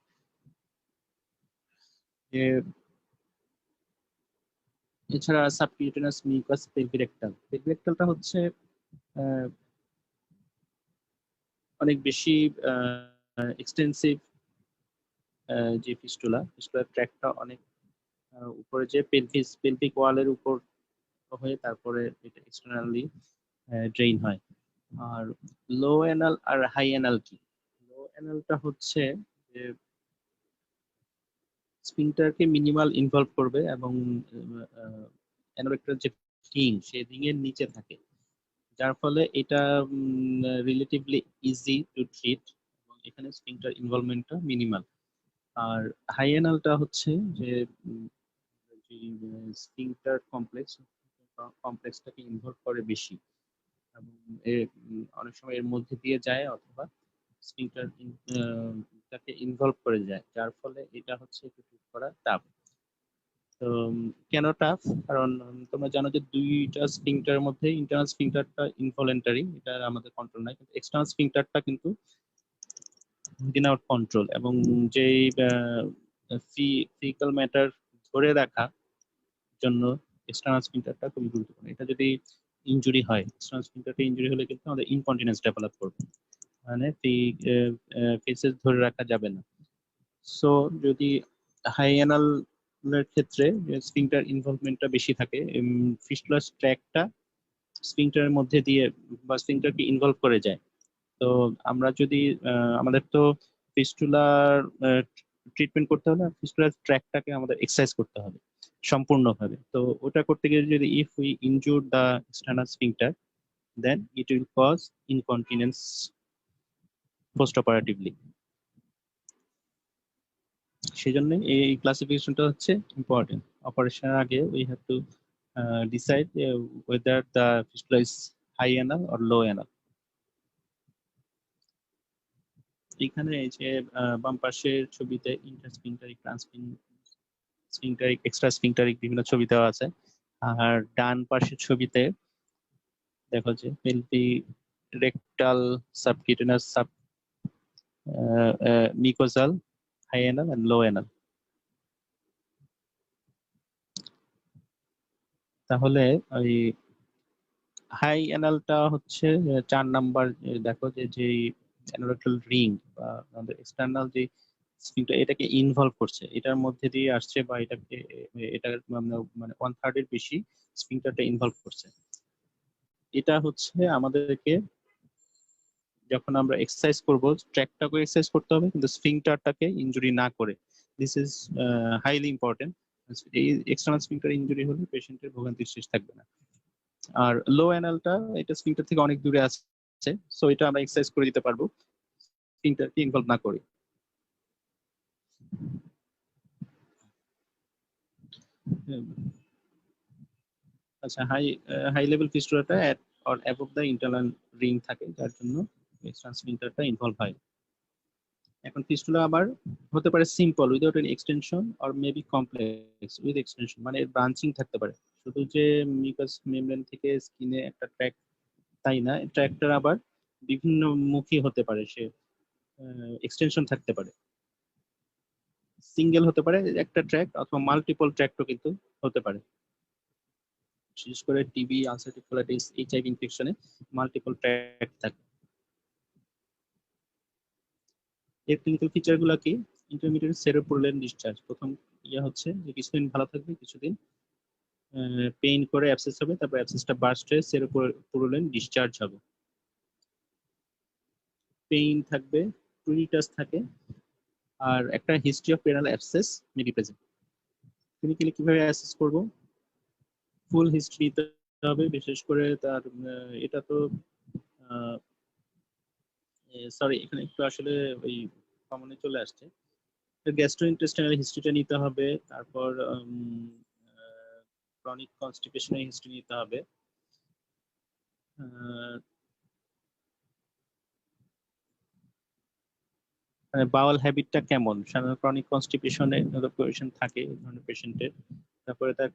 Speaker 1: এছাড়া সাবকিউটেনাস মিউকাস পেলভিরেক্টাল। পেলভিরেক্টালটা হচ্ছে অনেক বেশি এক্সটেন্সিভ যে ফিস্টুলার ট্র্যাকটা অনেক উপরে, যে পেলভিক ওয়ালের উপর হয়ে তারপরে এটা এক্সটার্নালি ড্রেইন হয়। আর লো অ্যানাল আর হাই অ্যানাল কি? লো অ্যানালটা হচ্ছে যে স্ফিংটারকে মিনিমাল ইনভলভ করবে এবং অ্যানোরেক্টাল যে রিং, সেই রিং এর নিচে থাকে, যার ফলে এটা রিলেটিভলি ইজি টু ট্রিট এবং এখানে স্ফিংটার ইনভলভমেন্টটা মিনিমাল। আর হাই অ্যানালটা হচ্ছে যে স্ফিংটার কমপ্লেক্সটাকে ইনভলভ করে বেশি, এবং অনেক সময় এর মধ্যে দিয়ে যায় অথবা স্ফিংটার তাকে ইনভলভ করে যায়, যার ফলে এটা হচ্ছে একটু ট্রিট করা টাফ। তো কেন টাফ? কারণ তোমরা জানো যে দুইটা স্ফিংটারের মধ্যে ইন্টারনাল স্ফিংটারটা ইনভলেন্টারি, এটা আমাদের কন্ট্রোল নাই, কিন্তু এক্সটার্নাল স্ফিংটারটা কিন্তু উইদিন আওয়ার কন্ট্রোল। এবং যেই ফিজিক্যাল ম্যাটার ধরে রাখা জন্য এক্সটার্নাল স্ফিংটারটা খুবই গুরুত্বপূর্ণ। এটা যদি ইনজুরি হয়, এক্সটার্নাল স্ফিংটারটা ইনজুরি হলে কিন্তু আমাদের ইনকন্টিনেন্স ডেভেলপ করবে, মানে ফেসেস ধরে রাখা যাবে না। সো যদি হাই অ্যানাল এর ক্ষেত্রে স্ফিংটার ইনভলভমেন্টটা বেশি থাকে, ফিস্টুলার ট্র্যাকটা স্ফিংটারের মধ্যে দিয়ে বা স্ফিংটারকে ইনভলভ করে যায়। তো আমরা যদি আমাদের তো ফিস্টুলার ট্রিটমেন্ট করতে হলে ফিস্টুলার ট্র্যাকটাকে আমাদের এক্সারসাইজ করতে হবে সম্পূর্ণভাবে। তো ওটা করতে গেলে যদি if we injure the external sphincter, then it will cause incontinence postoperatively. সেই জন্য এই ক্লাসিফিকেশনটা হচ্ছে ইম্পর্টেন্ট। অপারেশনের আগে we have to decide whether the fistula is high anal or low anal. এখানে এই যে বাম পাশের ছবিতে ইন্টারস্ফিংটারিক, ট্রান্সফিংটারিক, এক্সট্রাস্ফিংটারিক বিভিন্ন ছবি দেওয়া আছে। আর ডান পাশের ছবিতে দেখো যে pelvirectal, subcutaneous, mucosal, high anal and low anal. তাহলে ওই হাই অ্যানালটা হচ্ছে 4 নাম্বার। দেখো যে যেই অ্যানোরেক্টাল রিং বা আমাদের এক্সটার্নাল যে স্ফিংটার এটাকে ইনভলভ করছে, এটার মধ্যে দিয়ে আসছে, বা এটাকে এটা মানে 1/3 এর বেশি স্ফিংটারটা ইনভলভ করছে। এটা হচ্ছে আমাদেরকে যখন আমরা এক্সারসাইজ করব, ট্র্যাকটাকে এক্সারসাইজ করতে হবে কিন্তু স্ফিংটারটাকে ইনজুরি না করে। This is highly important. এই এক্সটার্নাল স্ফিংটার ইনজুরি হলে পেশেন্টের ভোগান্তির শেষ থাকবে না। আর লো অ্যানালটা এটা স্ফিংটার থেকে অনেক দূরে আছে, সো এটা আমরা এক্সারসাইজ করে দিতে পারবো স্ফিংটারকে ইনভলভ না করে। আচ্ছা, হাই লেভেল ফিস্টুলাটা at or above the internal ring থাকে, যার জন্য এক্সটার্নাল স্ফিংটারটা ইনভলভ হয়। এখন ফিস্টুলা আবার হতে পারে simple without any extension, or maybe complex with extension, মানে ব্রাঞ্চিং থাকতে পারে। শুধু যে মিউকাস মেমব্রেন থেকে স্কিনে একটা ট্র্যাক তাই না, ট্র্যাকটার আবার বিভিন্ন মুখী হতে পারে, সে এক্সটেনশন থাকতে পারে, সিঙ্গেল হতে পারে একটা ট্র্যাক, অথবা মাল্টিপল ট্র্যাকও কিন্তু হতে পারে। বিশেষ করে টিবি, আলসারেটিভ কোলাইটিস, এইচআইভি ইনফেকশনে মাল্টিপল ট্র্যাক থাকে। এর ক্লিনিক্যাল ফিচার গুলো কি? Intermediate seropurulent discharge. প্রথম হচ্ছে যে কিছুদিন ভালো থাকবে, কিছুদিন পেইন করে অ্যাবসেস হবে, তারপর অ্যাবসেসটা বার্স্ট হয়ে সেরোপোলার ডিসচার্জ হবে। পেইন থাকবে, টুনিটাস থাকে, আর একটা history of penal abscess maybe present. Clinically কিভাবে অ্যাসেস করব? ফুল হিস্ট্রি নিতে হবে, বিশেষ করে তার এটা তো সরি এখানে একটু আসলে ওই কমনে চলে আসছে। গ্যাস্ট্রোইন্টেস্টাইনাল হিস্ট্রিটা নিতে হবে, তারপর ক্রনিক কনস্টিপেশনের হিস্ট্রি নিতে হবে, বাওয়াল হ্যাবিটটা কেমন, সাধারণত ক্রনিক কনস্টিপেশনে পেশেন্ট থাকে এই ধরনের পেশেন্টের। তারপরে তার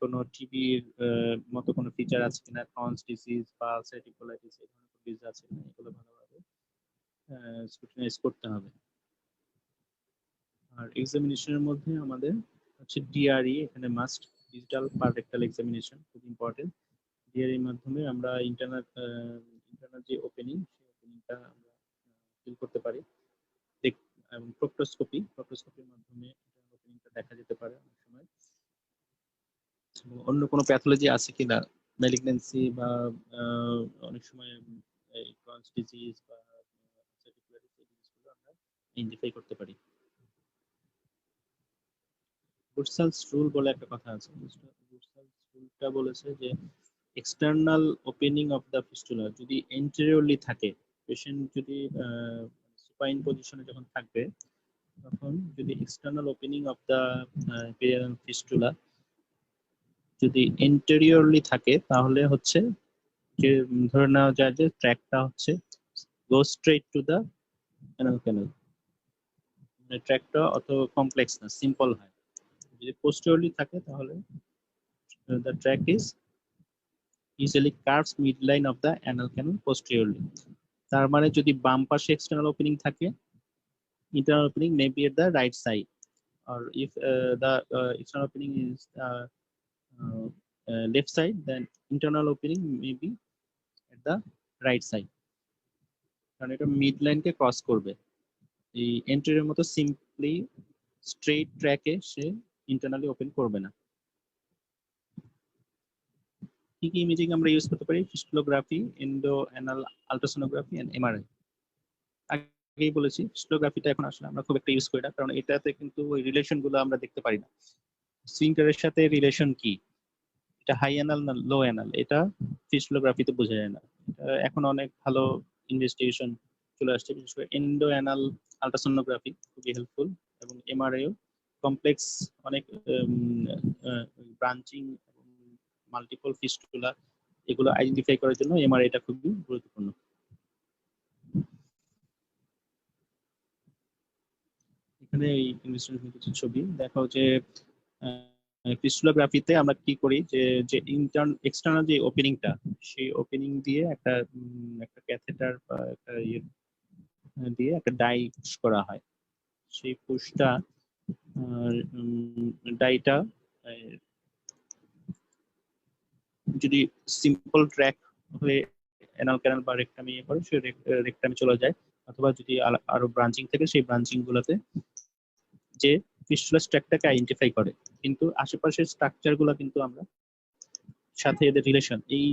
Speaker 1: কোনো টিবির মতো কোনো ফিচার আছে কিনা, ক্রনস ডিজিজ বা আলসারেটিভ কোলাইটিস এই ধরনের ডিজিজ আছে কিনা, এগুলো ভালোভাবে স্ক্রুটিনাইজ করতে হবে। আর এক্সামিনেশনের মধ্যে আমাদের হচ্ছে ডিআরই এখানে মাস্ট, ডিজিটাল পার রেক্টাল এক্সামিনেশন খুব ইম্পর্টেন্ট। ডিআরই এর মাধ্যমে আমরা ইন্টারনাল যে ওপেনিং সেই ওপেনিংটা আমরা ফিল করতে পারি। এবং প্রক্টোস্কোপির মাধ্যমে ওপেনিংটা দেখা যেতে পারে অনেক সময়। অন্য কোনো প্যাথোলজি আছে কিনা, ম্যালিগন্যান্সি বা অনেক সময় এই ক্রনস ডিজিজ বা আমরা আইডেন্টিফাই করতে পারি। বুরসালস রুল বলে একটা কথা আছে। বুরসালস রুলটা বলেছে যে external opening of the fistula যদি এন্টেরিয়রলি থাকে, পেশেন্ট যদি সুপাইন পজিশনে যখন থাকবে, তখন যদি external opening of the perianal fistula যদি এন্টেরিয়রলি থাকে, তাহলে হচ্ছে যে ধরে নেওয়া যায় যে ট্র্যাকটা হচ্ছে go straight to the anal canal. মানে ট্র্যাকটা অত কমপ্লেক্স না, সিম্পল হয়। যদি পোস্টেরিয়রলি থাকে তাহলে the track is easily curves midline of the anal canal posteriorly. তার মানে যদি বাম পাশে এক্সটার্নাল ওপেনিং থাকে, internal opening may be at the right side, or if the external opening is left side, then internal opening may be at the right side, কারণ এটা mid লাইনকে cross করবে। এই এন্ট্রির মতো সিম্পলি স্ট্রেট ট্র্যাকে সে internally open করবে না। কি কি ইমেজিং আমরা ইউজ করতে পারি? Fistulography, endoanal ultrasonography and MRI. আগেই বলেছি ফিস্টুলোগ্রাফিটা এখন আসলে আমরা খুব একটা ইউজ করি না, কারণ এটাতে কিন্তু ওই রিলেশন গুলো আমরা দেখতে পারি না। স্ফিংক্টারের সাথে রিলেশন কি, এটা হাই অ্যানাল না লো অ্যানাল, এটা ফিস্টুলোগ্রাফিতে বোঝা যায় না। এটা এখন অনেক ভালো ইনভেস্টিগেশন চলে আসছে, বিশেষ করে এন্ডো অ্যানাল আল্ট্রাসোনোগ্রাফি খুবই হেল্পফুল, এবং এমআরআইও কমপ্লেক্স অনেক ব্রাঞ্চিং এবং মাল্টিপল ফিস্টুলা এগুলো আইডেন্টিফাই করার জন্য এমআরআইটা খুবই গুরুত্বপূর্ণ। এখানে এই ইনভেস্টিগেশন কিছু ছবি দেখো যে ফিস্টুলোগ্রাফিতে আমরা কি করি, যে যে এক্সটার্নাল যে ওপেনিংটা, সেই ওপেনিং দিয়ে একটা একটা ক্যাথেটার বা একটা ইয়ে দিয়ে একটা ডাই পুশ করা হয়। সেই পুশটা ডাইটা যদি সিম্পল ট্র্যাক হয়ে অ্যানাল ক্যানাল বা রেকটামে ইয়ে করে, সেই রেকটামে চলে যায়, অথবা যদি আরো ব্রাঞ্চিং থাকে সেই ব্রাঞ্চিং গুলোতে যে ফিস্টুলাস ট্র্যাকটাকে আইডেন্টিফাই করে। কিন্তু আশেপাশের স্ট্রাকচার গুলো কিন্তু আমরা সাথে এদের রিলেশন, এই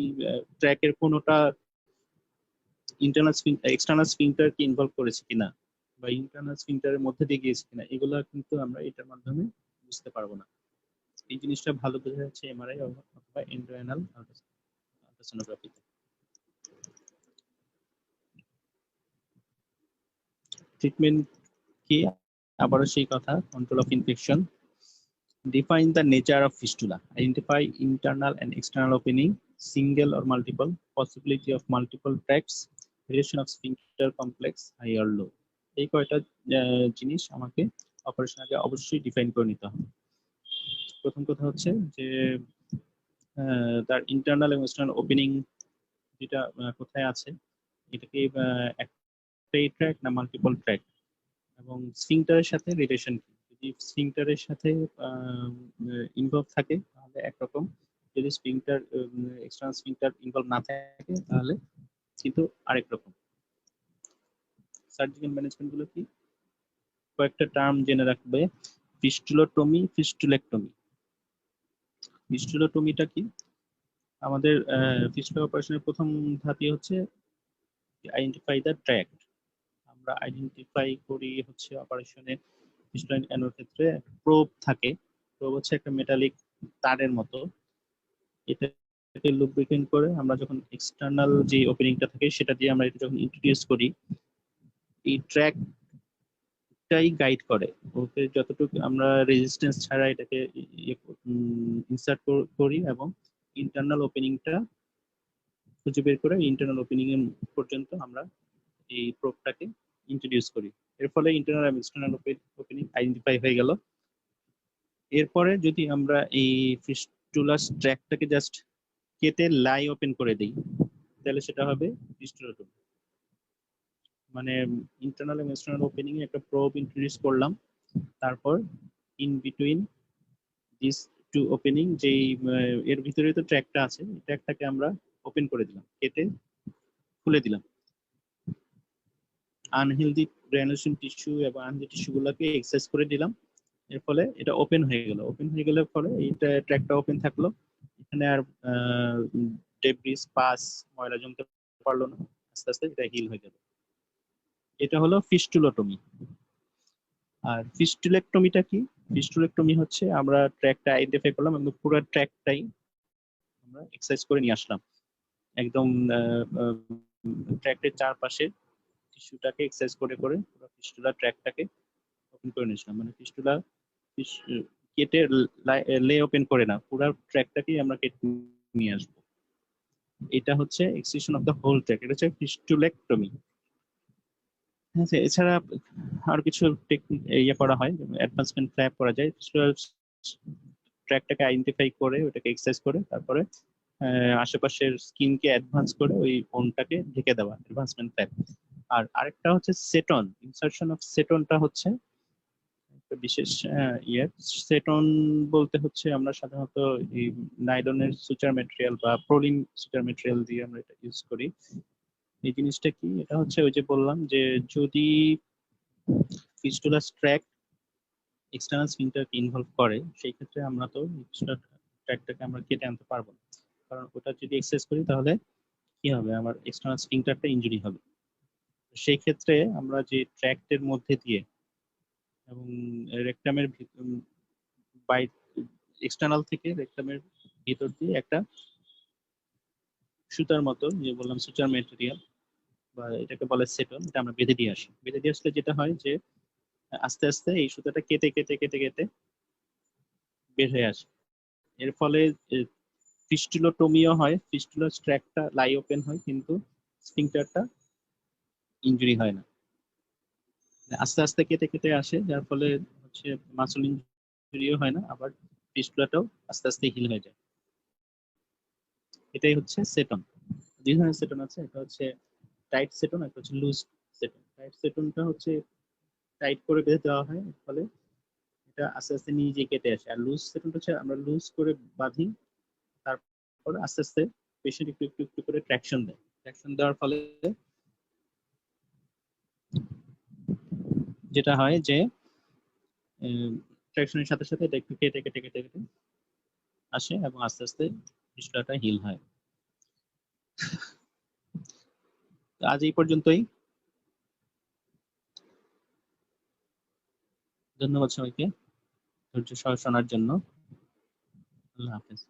Speaker 1: ট্র্যাকের কোনোটা ইন্টারনাল এক্সটার্নাল স্ফিংটার কি ইনভলভ করেছে কিনা, বা ইন্টারনাল স্ফিংটারের মধ্যে দিয়ে গিয়েছে কিনা, এগুলো কিন্তু আমরা এটার মাধ্যমে বুঝতে পারবো না। এই জিনিসটা ভালো বোঝা যাচ্ছে এমআরআই অথবা এন্ডোঅ্যানাল আল্ট্রাসোনোগ্রাফিতে। ট্রিটমেন্ট কি? আবারও সেই কথা, control of infection, define the nature of fistula, identify internal and external opening, single or multiple, possibility of multiple tracts, relation of sphincter complex, high or low। এই কয়টা জিনিস আমাকে অপারেশন আগে অবশ্যই ডিফাইন করে নিতে হবে। প্রথম কথা হচ্ছে যে তার ইন্টারনাল এবং এক্সটার্নাল ওপেনিং যেটা কোথায় আছে, এটা কি একটাই ট্র্যাক না মাল্টিপল ট্র্যাক, এবং স্ফিংটারের সাথে রিলেশন কি। যদি স্ফিংটারের সাথে ইনভলভ থাকে তাহলে একরকম, যদি স্ফিংটার এক্সটার্নাল স্ফিংটার ইনভলভ না থাকে তাহলে কিন্তু আরেক রকম। সার্জিক্যাল ম্যানেজমেন্ট গুলো কি, কয়েকটা টার্ম জেনে রাখবে। ফিস্টুলোটমি, ফিস্টুলেক্টমি। ফিস্টুলোটমিটা কি? আমাদের ফিস্টুলা অপারেশনের প্রথম ধাপই হচ্ছে আইডেন্টিফাই দ্য ট্র্যাক্ট। আমরা আইডেন্টিফাই করি হচ্ছে অপারেশনে ফিস্টুলা এনোর ক্ষেত্রে প্রোব থাকে, প্রোব হচ্ছে একটা মেটালিক তারের মতো। এটাকে লুব্রিকেন্ট করে আমরা যখন এক্সটার্নাল যে ওপেনিংটা থাকে সেটা দিয়ে আমরা এটা যখন ইন্ট্রোডিউস করি, এই ট্র্যাকটাই গাইড করে ওকে, যতটুকু আমরা রেজিস্ট্যান্স ছাড়া এটাকে ইনসার্ট করি এবং ইন্টারনাল ওপেনিংটা খুঁজে বের করে ইন্টারনাল ওপেনিং এর পর্যন্ত আমরা এই প্রোবটাকে ইন্ট্রোডিউস করি। এর ফলে ইন্টারনাল এবং এক্সটার্নাল ওপেনিং আইডেন্টিফাই হয়ে গেল। এরপরে যদি আমরা এই ফিস্টুলাস ট্র্যাকটাকে জাস্ট কেটে লাই ওপেন করে দিই, তাহলে সেটা হবে ফিস্টুলাটমি। মানে ইন্টারনাল এবং এক্সটার্নাল ওপেনিং এ একটা প্রোব ইন্ট্রোডিউস করলাম, তারপর in between this two opening যেই এর ভিতরে তো ট্র্যাকটা আছে, ট্র্যাকটাকে আমরা ওপেন করে দিলাম, কেটে খুলে দিলাম। আনহেলদি গ্রানুলেশন টিস্যু এবং আনহেলদি টিস্যুগুলোকে এক্সারসাইজ করে দিলাম। এর ফলে এটা ওপেন হয়ে গেল। ওপেন হয়ে গেলে ফলে এইটা ট্র্যাকটা ওপেন থাকলো, এখানে আর ডেব্রিস পাস ময়লা জমতে পারলো না, আস্তে আস্তে এটা হিল হয়ে গেল। এটা হলো ফিস্টুলোটমি। আর ফিস্টুলেক্টমিটা কি? ফিস্টুলেক্টমি হচ্ছে আমরা ট্র্যাকটা আইডেন্টিফাই করলাম এবং পুরো ট্র্যাকটাই আমরা এক্সারসাইজ করে নিয়ে আসলাম, একদম ট্র্যাকের চারপাশে টিস্যুটাকে এক্সারসাইজ করে করে পুরো ফিস্টুলা ট্র্যাকটাকে ওপেন করে নিয়েছিলাম। মানে ফিস্টুলা কেটে লে ওপেন করে না, পুরো ট্র্যাকটাকেই আমরা কেটে নিয়ে আসবো। এটা হচ্ছে excision of the whole tract, এটা হচ্ছে ফিস্টুলেক্টমি। হ্যাঁ, এছাড়া আর কিছু টেকনিক ইয়ে করা হয়, অ্যাডভান্সমেন্ট ফ্ল্যাপ করা যায়। ট্র্যাকটাকে আইডেন্টিফাই করে ওটাকে এক্সারসাইজ করে তারপরে আশেপাশের স্কিনকে অ্যাডভান্স করে ওই বোনটাকে ঢেকে দেওয়া, অ্যাডভান্সমেন্ট ফ্ল্যাপ। আর আরেকটা হচ্ছে সেটন, ইনসার্শন অফ সেটনটা হচ্ছে একটা বিশেষ ইয়ে। সেটন বলতে হচ্ছে আমরা সাধারণত এই নাইলনের সুচার ম্যাটেরিয়াল বা প্রোলিন সুচার ম্যাটেরিয়াল দিয়ে আমরা এটা ইউজ করি। এই জিনিসটা কি? এটা হচ্ছে ওই যে বললাম যে যদি ফিস্টুলাস ট্র্যাক এক্সটার্নাল স্ফিংটারকে ইনভলভ করে, সেই ক্ষেত্রে আমরা তো এক্সট্রা ট্র্যাকটাকে আমরা কেটে আনতে পারবো না, কারণ ওটা যদি এক্সেস করি তাহলে কি হবে, আমার এক্সটার্নাল স্ফিংটারটা ইনজুরি হবে। সেই ক্ষেত্রে আমরা যে ট্র্যাক্টের মধ্যে দিয়ে এবং রেকটামের বাই এক্সটার্নাল থেকে রেকটামের ভিতর দিয়ে একটা সুতার মতো যে বললাম সুচার ম্যাটেরিয়াল বা এটাকে বলে সেটন, এটা আমরা বেঁধে দিয়ে আসি। বেঁধে দিয়ে আসলে যেটা হয় যে আস্তে আস্তে এই সুতাটা কেটে কেটে কেটে কেটে বের হয়ে আসে। এর ফলে ফিস্টুলোটমিও হয়, ফিস্টুলাস ট্র্যাকটা লাই ওপেন হয় কিন্তু স্ফিংটারটা ইনজুরি হয় না, আস্তে আস্তে কেটে কেটে আসে, যার ফলে হচ্ছে মাসল ইনজুরিও হয় না, আবার ফিস্টুলাটাও আস্তে আস্তে হিল হয়ে যায়। এটাই হচ্ছে সেটন। দুই ধরনের সেটন আছে, একটা হচ্ছে টাইট সেটন, একটা হচ্ছে লুজ সেটন। টাইট সেটনটা হচ্ছে টাইট করে বেঁধে দেওয়া হয়, ফলে এটা আস্তে আস্তে নিজে কেটে আসে। আর লুজ সেটনটা হচ্ছে আমরা লুজ করে বাঁধি, তারপর আস্তে আস্তে পেশেন্ট একটু একটু একটু করে ট্র্যাকশন দেয়। ট্র্যাকশন দেওয়ার ফলে যেটা হয় যে ট্র্যাকশনের সাথে সাথে এটা একটু কেটে কেটে কেটে কেটে আসে এবং আস্তে আস্তে ফিস্টুলাটা হিল হয়। আজ এই পর্যন্তই। ধন্যবাদ সবাইকে ধৈর্য সহ শোনার জন্য। আল্লাহ হাফেজ।